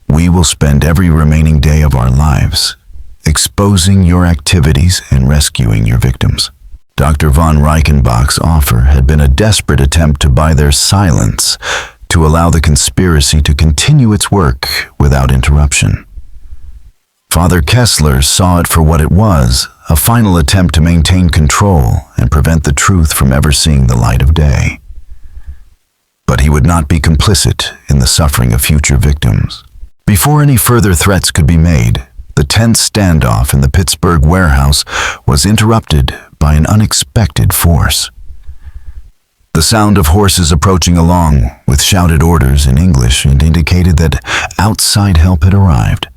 we will spend every remaining day of our lives exposing your activities and rescuing your victims. Dr. von Reichenbach's offer had been a desperate attempt to buy their silence, to allow the conspiracy to continue its work without interruption. Father Kessler saw it for what it was, a final attempt to maintain control and prevent the truth from ever seeing the light of day. But he would not be complicit in the suffering of future victims. Before any further threats could be made, the tense standoff in the Pittsburgh warehouse was interrupted by an unexpected force. The sound of horses approaching along with shouted orders in English indicated that outside help had arrived.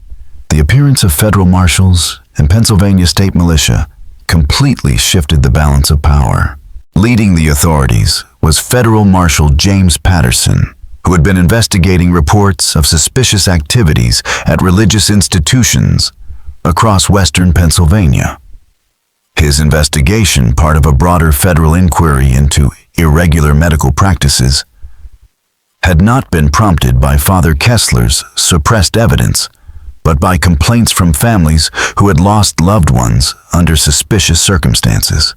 The appearance of federal marshals and Pennsylvania state militia completely shifted the balance of power. Leading the authorities was Federal Marshal James Patterson, who had been investigating reports of suspicious activities at religious institutions across western Pennsylvania. His investigation, part of a broader federal inquiry into irregular medical practices, had not been prompted by Father Kessler's suppressed evidence, but by complaints from families who had lost loved ones under suspicious circumstances.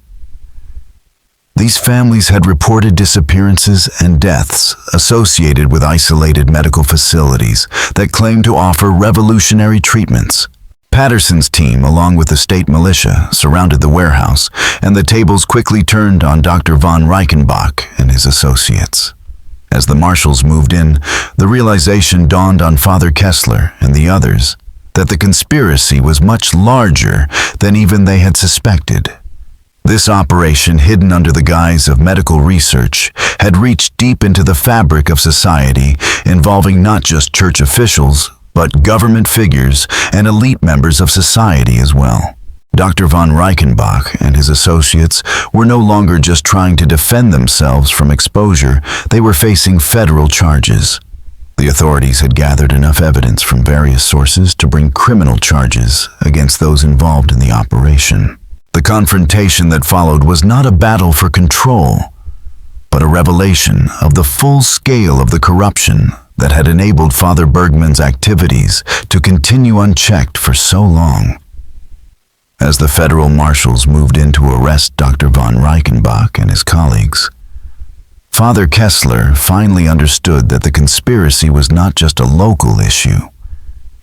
These families had reported disappearances and deaths associated with isolated medical facilities that claimed to offer revolutionary treatments. Patterson's team, along with the state militia, surrounded the warehouse, and the tables quickly turned on Dr. von Reichenbach and his associates. As the marshals moved in, the realization dawned on Father Kessler and the others that the conspiracy was much larger than even they had suspected. This operation, hidden under the guise of medical research, had reached deep into the fabric of society, involving not just church officials, but government figures and elite members of society as well. Dr. von Reichenbach and his associates were no longer just trying to defend themselves from exposure, they were facing federal charges. The authorities had gathered enough evidence from various sources to bring criminal charges against those involved in the operation. The confrontation that followed was not a battle for control, but a revelation of the full scale of the corruption that had enabled Father Bergman's activities to continue unchecked for so long. As the federal marshals moved in to arrest Dr. von Reichenbach and his colleagues, Father Kessler finally understood that the conspiracy was not just a local issue.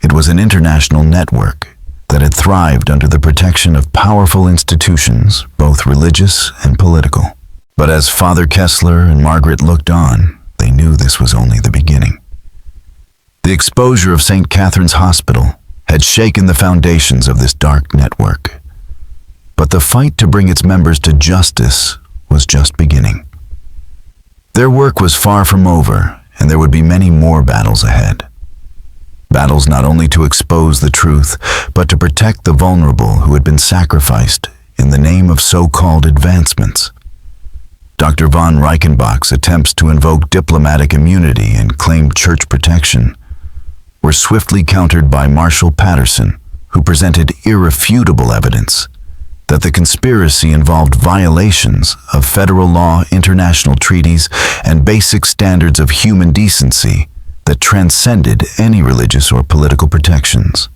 It was an international network that had thrived under the protection of powerful institutions, both religious and political. But as Father Kessler and Margaret looked on, they knew this was only the beginning. The exposure of St. Catherine's Hospital had shaken the foundations of this dark network. But the fight to bring its members to justice was just beginning. Their work was far from over, and there would be many more battles ahead. Battles not only to expose the truth, but to protect the vulnerable who had been sacrificed in the name of so-called advancements. Dr. von Reichenbach's attempts to invoke diplomatic immunity and claim church protection were swiftly countered by Marshal Patterson, who presented irrefutable evidence that the conspiracy involved violations of federal law, international treaties, and basic standards of human decency that transcended any religious or political protections.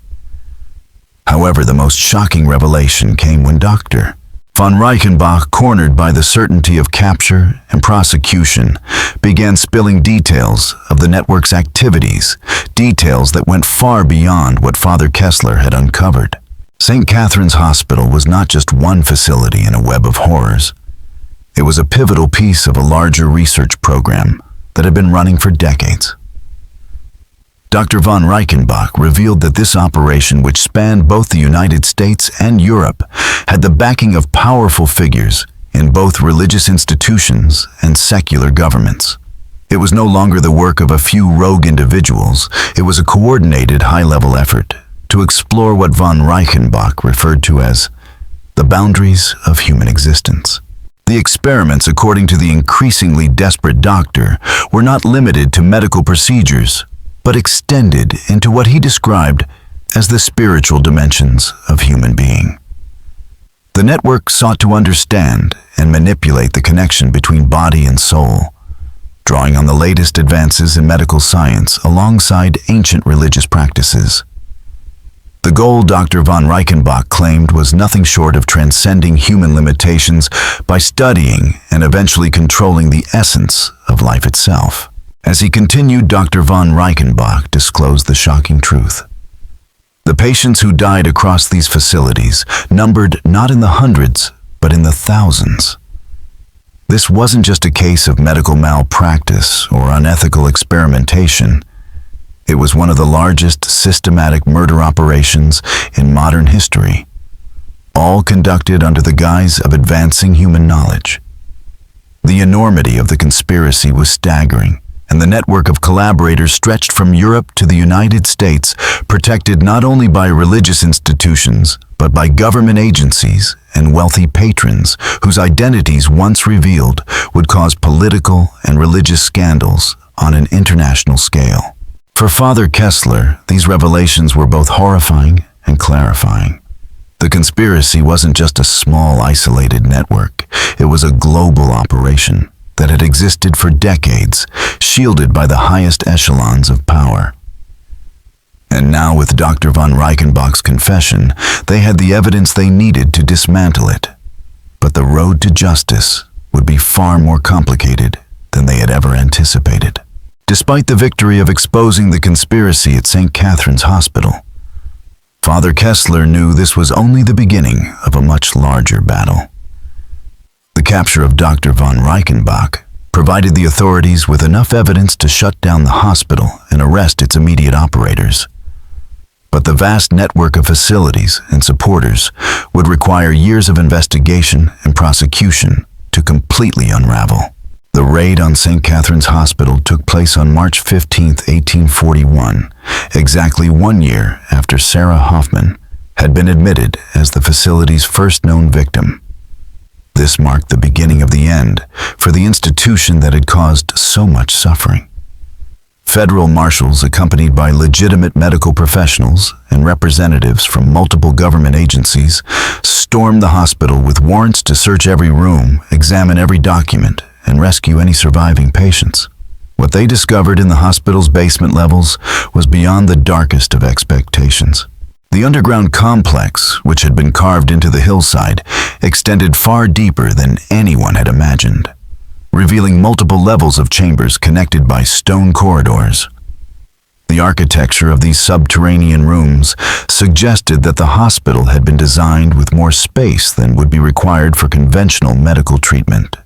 However, the most shocking revelation came when Dr. von Reichenbach, cornered by the certainty of capture and prosecution, began spilling details of the network's activities, details that went far beyond what Father Kessler had uncovered. St. Catherine's Hospital was not just one facility in a web of horrors. It was a pivotal piece of a larger research program that had been running for decades. Dr. von Reichenbach revealed that this operation, which spanned both the United States and Europe, had the backing of powerful figures in both religious institutions and secular governments. It was no longer the work of a few rogue individuals. It was a coordinated high-level effort to explore what von Reichenbach referred to as the boundaries of human existence. The experiments, according to the increasingly desperate doctor, were not limited to medical procedures, but extended into what he described as the spiritual dimensions of human being. The network sought to understand and manipulate the connection between body and soul, drawing on the latest advances in medical science alongside ancient religious practices. The goal, Dr. von Reichenbach claimed, was nothing short of transcending human limitations by studying and eventually controlling the essence of life itself. As he continued, Dr. von Reichenbach disclosed the shocking truth. The patients who died across these facilities numbered not in the hundreds, but in the thousands. This wasn't just a case of medical malpractice or unethical experimentation. It was one of the largest systematic murder operations in modern history, all conducted under the guise of advancing human knowledge. The enormity of the conspiracy was staggering, and the network of collaborators stretched from Europe to the United States, protected not only by religious institutions, but by government agencies and wealthy patrons whose identities, once revealed, would cause political and religious scandals on an international scale. For Father Kessler, these revelations were both horrifying and clarifying. The conspiracy wasn't just a small, isolated network. It was a global operation that had existed for decades, shielded by the highest echelons of power. And now, with Dr. von Reichenbach's confession, they had the evidence they needed to dismantle it. But the road to justice would be far more complicated than they had ever anticipated. Despite the victory of exposing the conspiracy at St. Catherine's Hospital, Father Kessler knew this was only the beginning of a much larger battle. The capture of Dr. von Reichenbach provided the authorities with enough evidence to shut down the hospital and arrest its immediate operators. But the vast network of facilities and supporters would require years of investigation and prosecution to completely unravel. The raid on St. Catherine's Hospital took place on March 15, 1841, exactly 1 year after Sarah Hoffman had been admitted as the facility's first known victim. This marked the beginning of the end for the institution that had caused so much suffering. Federal marshals, accompanied by legitimate medical professionals and representatives from multiple government agencies, stormed the hospital with warrants to search every room, examine every document, and rescue any surviving patients. What they discovered in the hospital's basement levels was beyond the darkest of expectations. The underground complex, which had been carved into the hillside, extended far deeper than anyone had imagined, revealing multiple levels of chambers connected by stone corridors. The architecture of these subterranean rooms suggested that the hospital had been designed with more space than would be required for conventional medical treatment.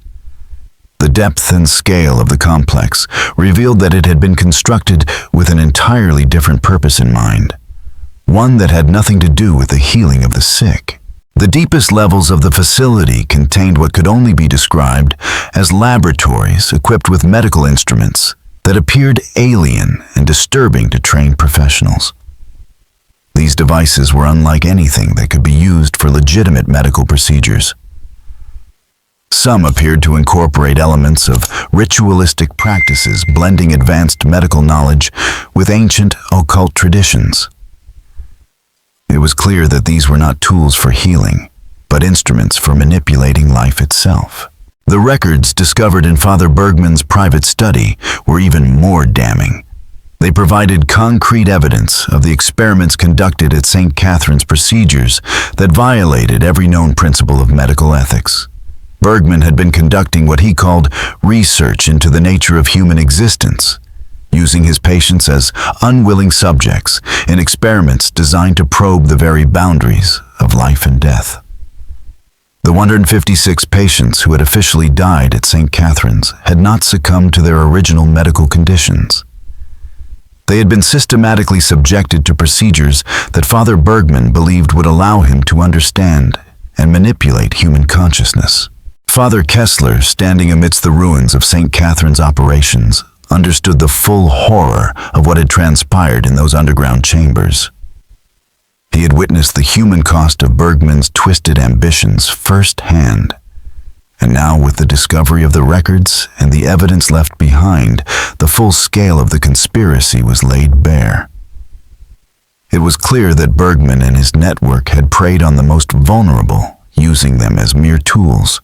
The depth and scale of the complex revealed that it had been constructed with an entirely different purpose in mind, one that had nothing to do with the healing of the sick. The deepest levels of the facility contained what could only be described as laboratories equipped with medical instruments that appeared alien and disturbing to trained professionals. These devices were unlike anything that could be used for legitimate medical procedures. Some appeared to incorporate elements of ritualistic practices, blending advanced medical knowledge with ancient occult traditions. It was clear that these were not tools for healing, but instruments for manipulating life itself. The records discovered in Father Bergman's private study were even more damning. They provided concrete evidence of the experiments conducted at St. Catherine's procedures that violated every known principle of medical ethics. Bergman had been conducting what he called research into the nature of human existence, using his patients as unwilling subjects in experiments designed to probe the very boundaries of life and death. The 156 patients who had officially died at St. Catherine's had not succumbed to their original medical conditions. They had been systematically subjected to procedures that Father Bergman believed would allow him to understand and manipulate human consciousness. Father Kessler, standing amidst the ruins of St. Catherine's operations, understood the full horror of what had transpired in those underground chambers. He had witnessed the human cost of Bergman's twisted ambitions firsthand, and now, with the discovery of the records and the evidence left behind, the full scale of the conspiracy was laid bare. It was clear that Bergman and his network had preyed on the most vulnerable, using them as mere tools,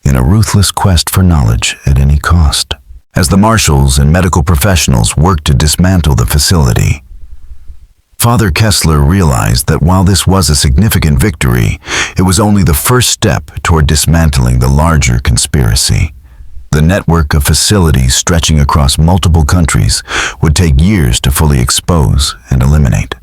in a ruthless quest for knowledge at any cost. As the marshals and medical professionals worked to dismantle the facility, Father Kessler realized that while this was a significant victory, it was only the first step toward dismantling the larger conspiracy. The network of facilities stretching across multiple countries would take years to fully expose and eliminate.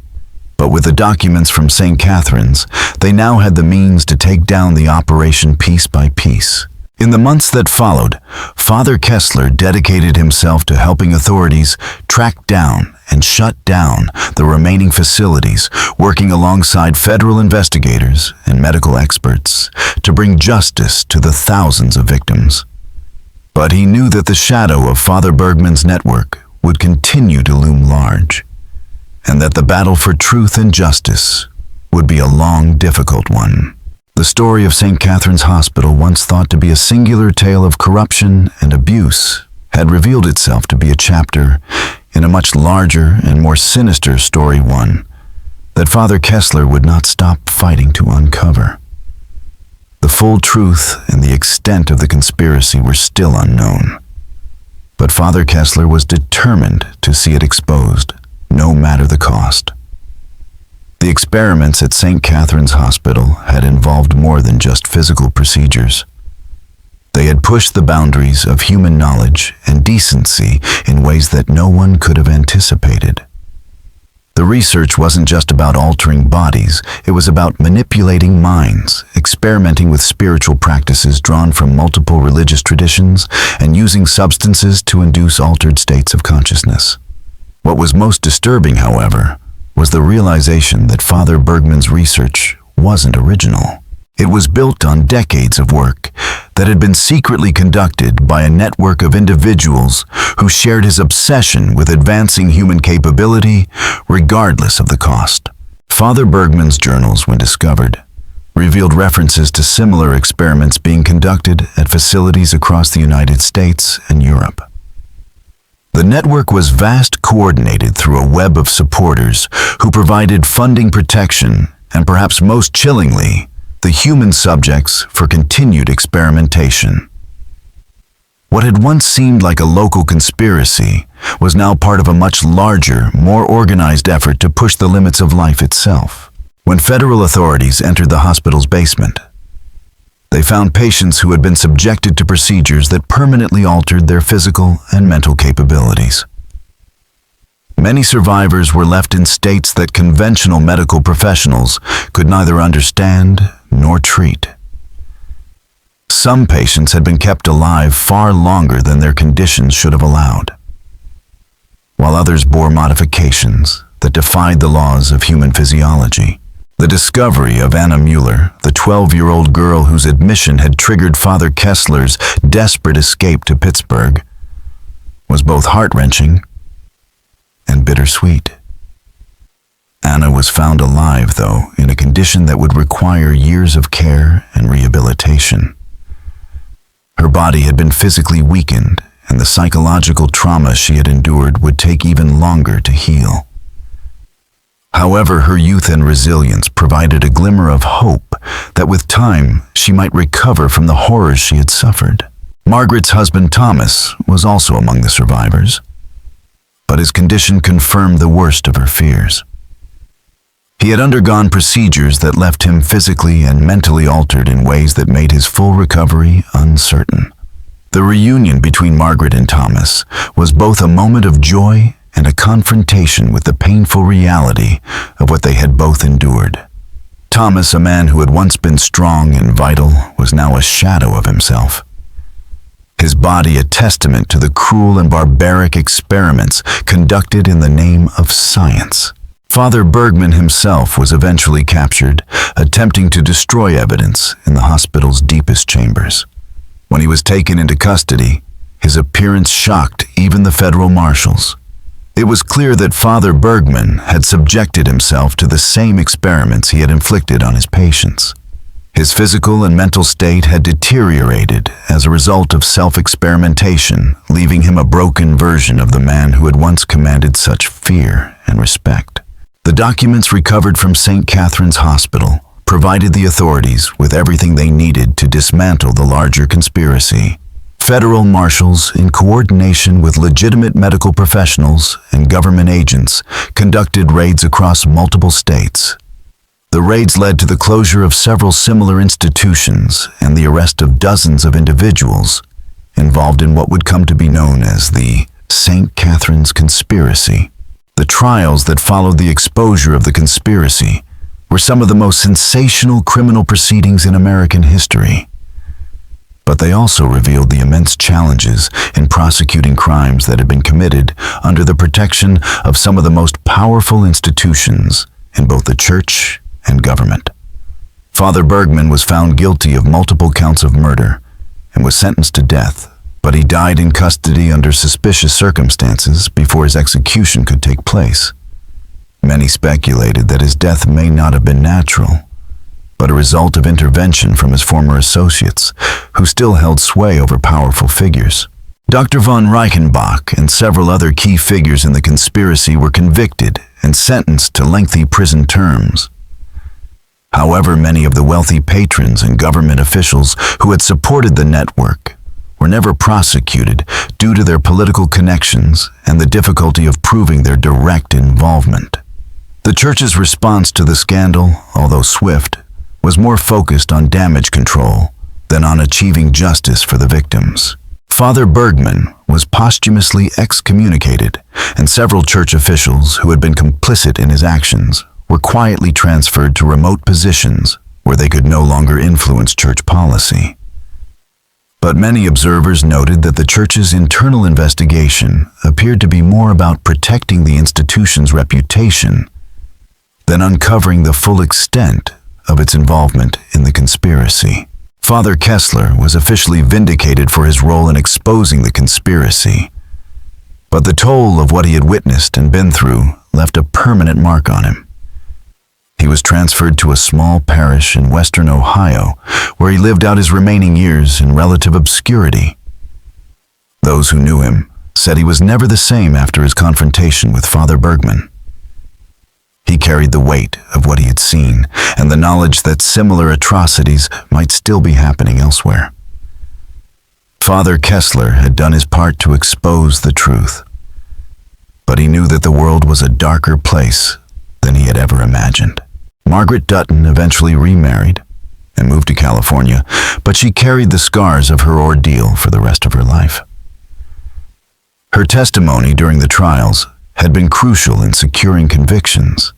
But with the documents from St. Catherine's, they now had the means to take down the operation piece by piece. In the months that followed, Father Kessler dedicated himself to helping authorities track down and shut down the remaining facilities, working alongside federal investigators and medical experts to bring justice to the thousands of victims. But he knew that the shadow of Father Bergman's network would continue to loom large, and that the battle for truth and justice would be a long, difficult one. The story of St. Catherine's Hospital, once thought to be a singular tale of corruption and abuse, had revealed itself to be a chapter in a much larger and more sinister story, one that Father Kessler would not stop fighting to uncover. The full truth and the extent of the conspiracy were still unknown, but Father Kessler was determined to see it exposed, no matter the cost. The experiments at St. Catherine's Hospital had involved more than just physical procedures. They had pushed the boundaries of human knowledge and decency in ways that no one could have anticipated. The research wasn't just about altering bodies, it was about manipulating minds, experimenting with spiritual practices drawn from multiple religious traditions, and using substances to induce altered states of consciousness. What was most disturbing, however, was the realization that Father Bergman's research wasn't original. It was built on decades of work that had been secretly conducted by a network of individuals who shared his obsession with advancing human capability regardless of the cost. Father Bergman's journals, when discovered, revealed references to similar experiments being conducted at facilities across the United States and Europe. The network was vast, coordinated through a web of supporters who provided funding, protection, and perhaps most chillingly, the human subjects for continued experimentation. What had once seemed like a local conspiracy was now part of a much larger, more organized effort to push the limits of life itself. When federal authorities entered the hospital's basement, they found patients who had been subjected to procedures that permanently altered their physical and mental capabilities. Many survivors were left in states that conventional medical professionals could neither understand nor treat. Some patients had been kept alive far longer than their conditions should have allowed, while others bore modifications that defied the laws of human physiology. The discovery of Anna Mueller, the 12-year-old girl whose admission had triggered Father Kessler's desperate escape to Pittsburgh, was both heart-wrenching and bittersweet. Anna was found alive, though, in a condition that would require years of care and rehabilitation. Her body had been physically weakened, and the psychological trauma she had endured would take even longer to heal. However, her youth and resilience provided a glimmer of hope that with time she might recover from the horrors she had suffered. Margaret's husband Thomas was also among the survivors, but his condition confirmed the worst of her fears. He had undergone procedures that left him physically and mentally altered in ways that made his full recovery uncertain. The reunion between Margaret and Thomas was both a moment of joy and a confrontation with the painful reality of what they had both endured. Thomas, a man who had once been strong and vital, was now a shadow of himself. His body a testament to the cruel and barbaric experiments conducted in the name of science. Father Bergman himself was eventually captured, attempting to destroy evidence in the hospital's deepest chambers. When he was taken into custody, his appearance shocked even the federal marshals. It was clear that Father Bergman had subjected himself to the same experiments he had inflicted on his patients. His physical and mental state had deteriorated as a result of self-experimentation, leaving him a broken version of the man who had once commanded such fear and respect. The documents recovered from St. Catherine's Hospital provided the authorities with everything they needed to dismantle the larger conspiracy. Federal marshals, in coordination with legitimate medical professionals and government agents, conducted raids across multiple states. The raids led to the closure of several similar institutions and the arrest of dozens of individuals involved in what would come to be known as the St. Catherine's Conspiracy. The trials that followed the exposure of the conspiracy were some of the most sensational criminal proceedings in American history. But they also revealed the immense challenges in prosecuting crimes that had been committed under the protection of some of the most powerful institutions in both the church and government. Father Bergman was found guilty of multiple counts of murder and was sentenced to death, but he died in custody under suspicious circumstances before his execution could take place. Many speculated that his death may not have been natural, but a result of intervention from his former associates, who still held sway over powerful figures. Dr. von Reichenbach and several other key figures in the conspiracy were convicted and sentenced to lengthy prison terms. However, many of the wealthy patrons and government officials who had supported the network were never prosecuted due to their political connections and the difficulty of proving their direct involvement. The church's response to the scandal, although swift, was more focused on damage control than on achieving justice for the victims. Father Bergman was posthumously excommunicated, and several church officials who had been complicit in his actions were quietly transferred to remote positions where they could no longer influence church policy. But many observers noted that the church's internal investigation appeared to be more about protecting the institution's reputation than uncovering the full extent of its involvement in the conspiracy. Father Kessler was officially vindicated for his role in exposing the conspiracy, but the toll of what he had witnessed and been through left a permanent mark on him. He was transferred to a small parish in western Ohio, where he lived out his remaining years in relative obscurity. Those who knew him said he was never the same after his confrontation with Father Bergman. He carried the weight of what he had seen and the knowledge that similar atrocities might still be happening elsewhere. Father Kessler had done his part to expose the truth, but he knew that the world was a darker place than he had ever imagined. Margaret Dutton eventually remarried and moved to California, but she carried the scars of her ordeal for the rest of her life. Her testimony during the trials had been crucial in securing convictions,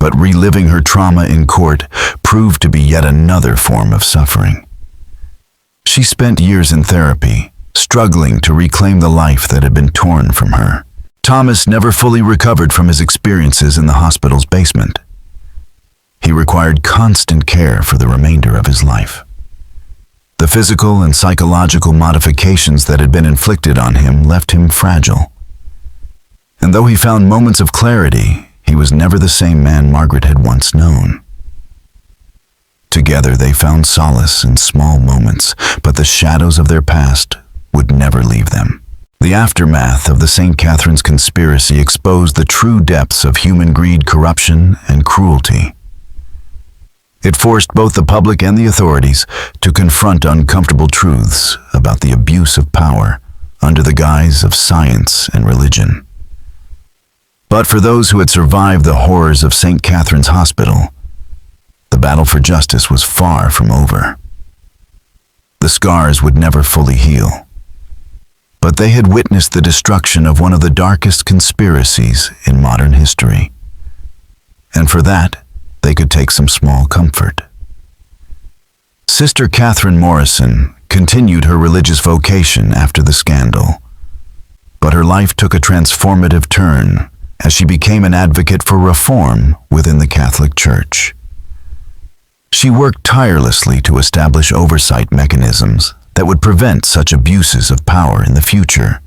but reliving her trauma in court proved to be yet another form of suffering. She spent years in therapy, struggling to reclaim the life that had been torn from her. Thomas never fully recovered from his experiences in the hospital's basement. He required constant care for the remainder of his life. The physical and psychological modifications that had been inflicted on him left him fragile. And though he found moments of clarity, he was never the same man Margaret had once known. Together they found solace in small moments, but the shadows of their past would never leave them. The aftermath of the St. Catherine's conspiracy exposed the true depths of human greed, corruption, and cruelty. It forced both the public and the authorities to confront uncomfortable truths about the abuse of power under the guise of science and religion. But for those who had survived the horrors of St. Catherine's Hospital, the battle for justice was far from over. The scars would never fully heal, but they had witnessed the destruction of one of the darkest conspiracies in modern history. And for that, they could take some small comfort. Sister Catherine Morrison continued her religious vocation after the scandal, but her life took a transformative turn as she became an advocate for reform within the Catholic Church. She worked tirelessly to establish oversight mechanisms that would prevent such abuses of power in the future,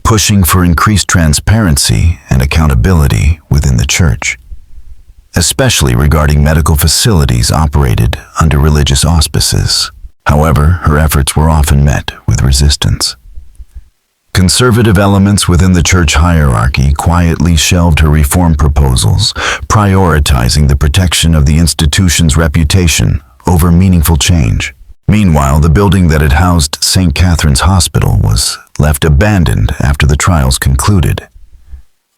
pushing for increased transparency and accountability within the Church, especially regarding medical facilities operated under religious auspices. However, her efforts were often met with resistance. Conservative elements within the church hierarchy quietly shelved her reform proposals, prioritizing the protection of the institution's reputation over meaningful change. Meanwhile, the building that had housed St. Catherine's Hospital was left abandoned after the trials concluded.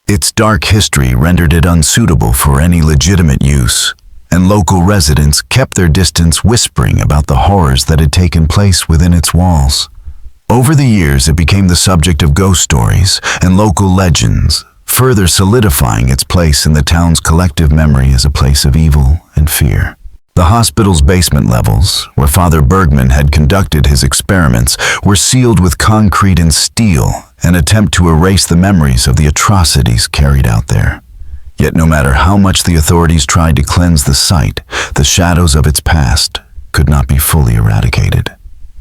Its dark history rendered it unsuitable for any legitimate use, and local residents kept their distance, whispering about the horrors that had taken place within its walls. Over the years, it became the subject of ghost stories and local legends, further solidifying its place in the town's collective memory as a place of evil and fear. The hospital's basement levels, where Father Bergman had conducted his experiments, were sealed with concrete and steel, an attempt to erase the memories of the atrocities carried out there. Yet no matter how much the authorities tried to cleanse the site, the shadows of its past could not be fully eradicated.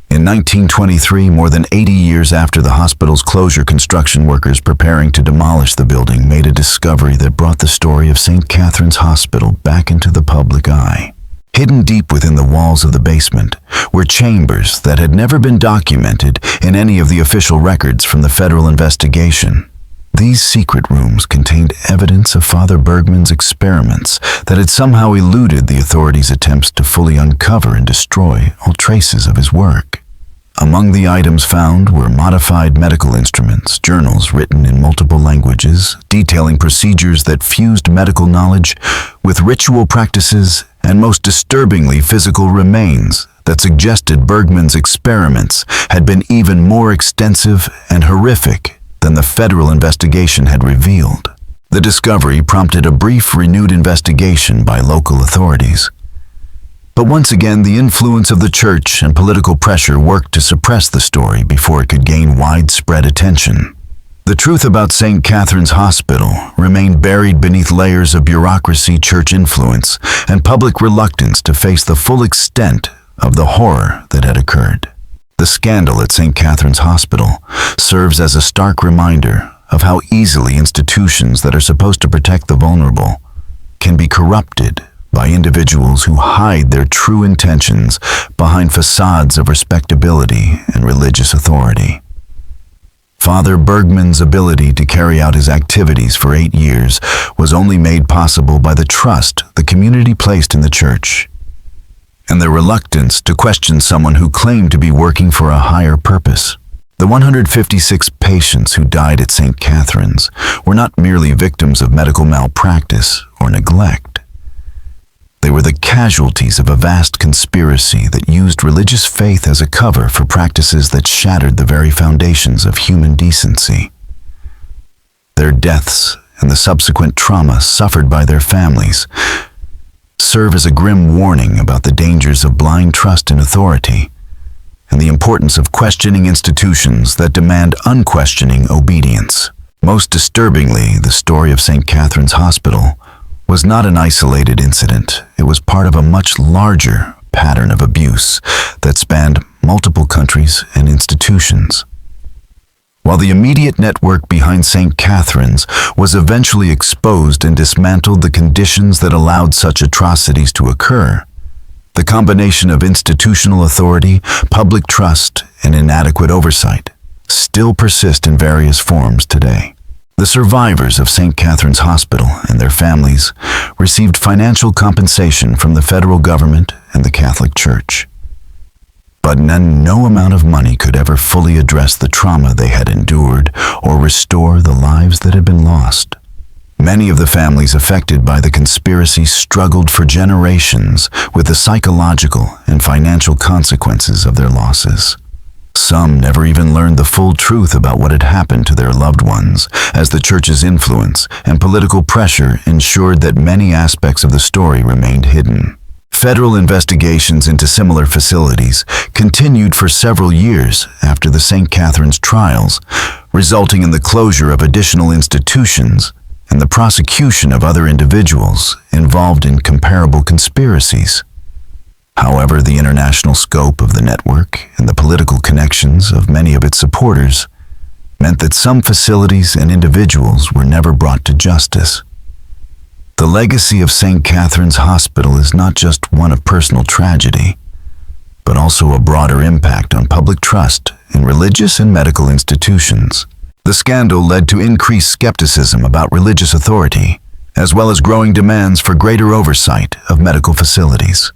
In 1923, more than 80 years after the hospital's closure, construction workers preparing to demolish the building made a discovery that brought the story of St. Catherine's Hospital back into the public eye. Hidden deep within the walls of the basement were chambers that had never been documented in any of the official records from the federal investigation. These secret rooms contained evidence of Father Bergman's experiments that had somehow eluded the authorities' attempts to fully uncover and destroy all traces of his work. Among the items found were modified medical instruments, journals written in multiple languages, detailing procedures that fused medical knowledge with ritual practices, and most disturbingly, physical remains that suggested Bergman's experiments had been even more extensive and horrific than the federal investigation had revealed. The discovery prompted a brief, renewed investigation by local authorities. But once again, the influence of the church and political pressure worked to suppress the story before it could gain widespread attention. The truth about St. Catherine's Hospital remained buried beneath layers of bureaucracy, church influence, and public reluctance to face the full extent of the horror that had occurred. The scandal at St. Catherine's Hospital serves as a stark reminder of how easily institutions that are supposed to protect the vulnerable can be corrupted by individuals who hide their true intentions behind facades of respectability and religious authority. Father Bergman's ability to carry out his activities for 8 years was only made possible by the trust the community placed in the church, and their reluctance to question someone who claimed to be working for a higher purpose. The 156 patients who died at St. Catherine's were not merely victims of medical malpractice or neglect. They were the casualties of a vast conspiracy that used religious faith as a cover for practices that shattered the very foundations of human decency. Their deaths and the subsequent trauma suffered by their families serve as a grim warning about the dangers of blind trust in authority and the importance of questioning institutions that demand unquestioning obedience. Most disturbingly, the story of St. Catherine's Hospital was not an isolated incident. It was part of a much larger pattern of abuse that spanned multiple countries and institutions. While the immediate network behind St. Catherine's was eventually exposed and dismantled the conditions that allowed such atrocities to occur, the combination of institutional authority, public trust, and inadequate oversight still persist in various forms today. The survivors of St. Catherine's Hospital and their families received financial compensation from the federal government and the Catholic Church. But no amount of money could ever fully address the trauma they had endured or restore the lives that had been lost. Many of the families affected by the conspiracy struggled for generations with the psychological and financial consequences of their losses. Some never even learned the full truth about what had happened to their loved ones, as the church's influence and political pressure ensured that many aspects of the story remained hidden. Federal investigations into similar facilities continued for several years after the St. Catherine's trials, resulting in the closure of additional institutions and the prosecution of other individuals involved in comparable conspiracies. However, the international scope of the network and the political connections of many of its supporters meant that some facilities and individuals were never brought to justice. The legacy of St. Catherine's Hospital is not just one of personal tragedy, but also a broader impact on public trust in religious and medical institutions. The scandal led to increased skepticism about religious authority, as well as growing demands for greater oversight of medical facilities.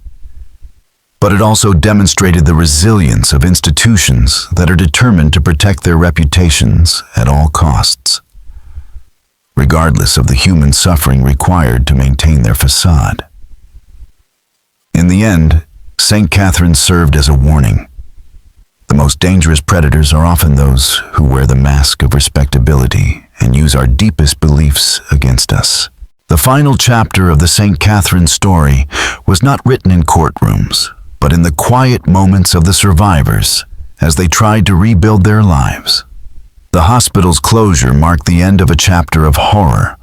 But it also demonstrated the resilience of institutions that are determined to protect their reputations at all costs, regardless of the human suffering required to maintain their facade. In the end, St. Catherine served as a warning. The most dangerous predators are often those who wear the mask of respectability and use our deepest beliefs against us. The final chapter of the St. Catherine story was not written in courtrooms, but in the quiet moments of the survivors as they tried to rebuild their lives. The hospital's closure marked the end of a chapter of horror,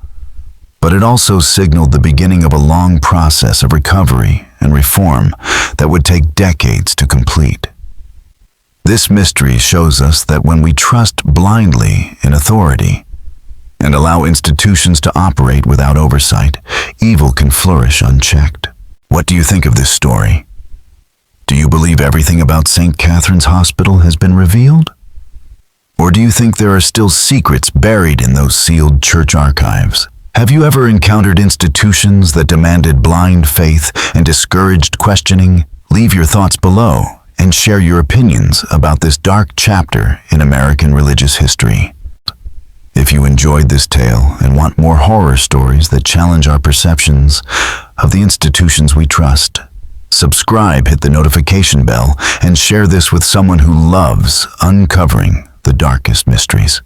but it also signaled the beginning of a long process of recovery and reform that would take decades to complete. This mystery shows us that when we trust blindly in authority and allow institutions to operate without oversight, evil can flourish unchecked. What do you think of this story? Do you believe everything about St. Catherine's Hospital has been revealed? Or do you think there are still secrets buried in those sealed church archives? Have you ever encountered institutions that demanded blind faith and discouraged questioning? Leave your thoughts below and share your opinions about this dark chapter in American religious history. If you enjoyed this tale and want more horror stories that challenge our perceptions of the institutions we trust, subscribe, hit the notification bell, and share this with someone who loves uncovering the darkest mysteries.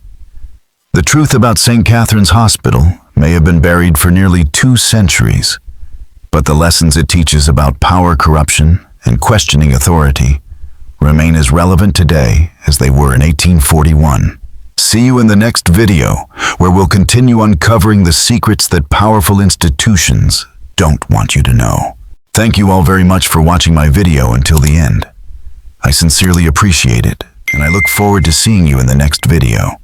The truth about St. Catherine's Hospital may have been buried for nearly 2 centuries, but the lessons it teaches about power corruption and questioning authority remain as relevant today as they were in 1841. See you in the next video, where we'll continue uncovering the secrets that powerful institutions don't want you to know. Thank you all very much for watching my video until the end. I sincerely appreciate it, and I look forward to seeing you in the next video.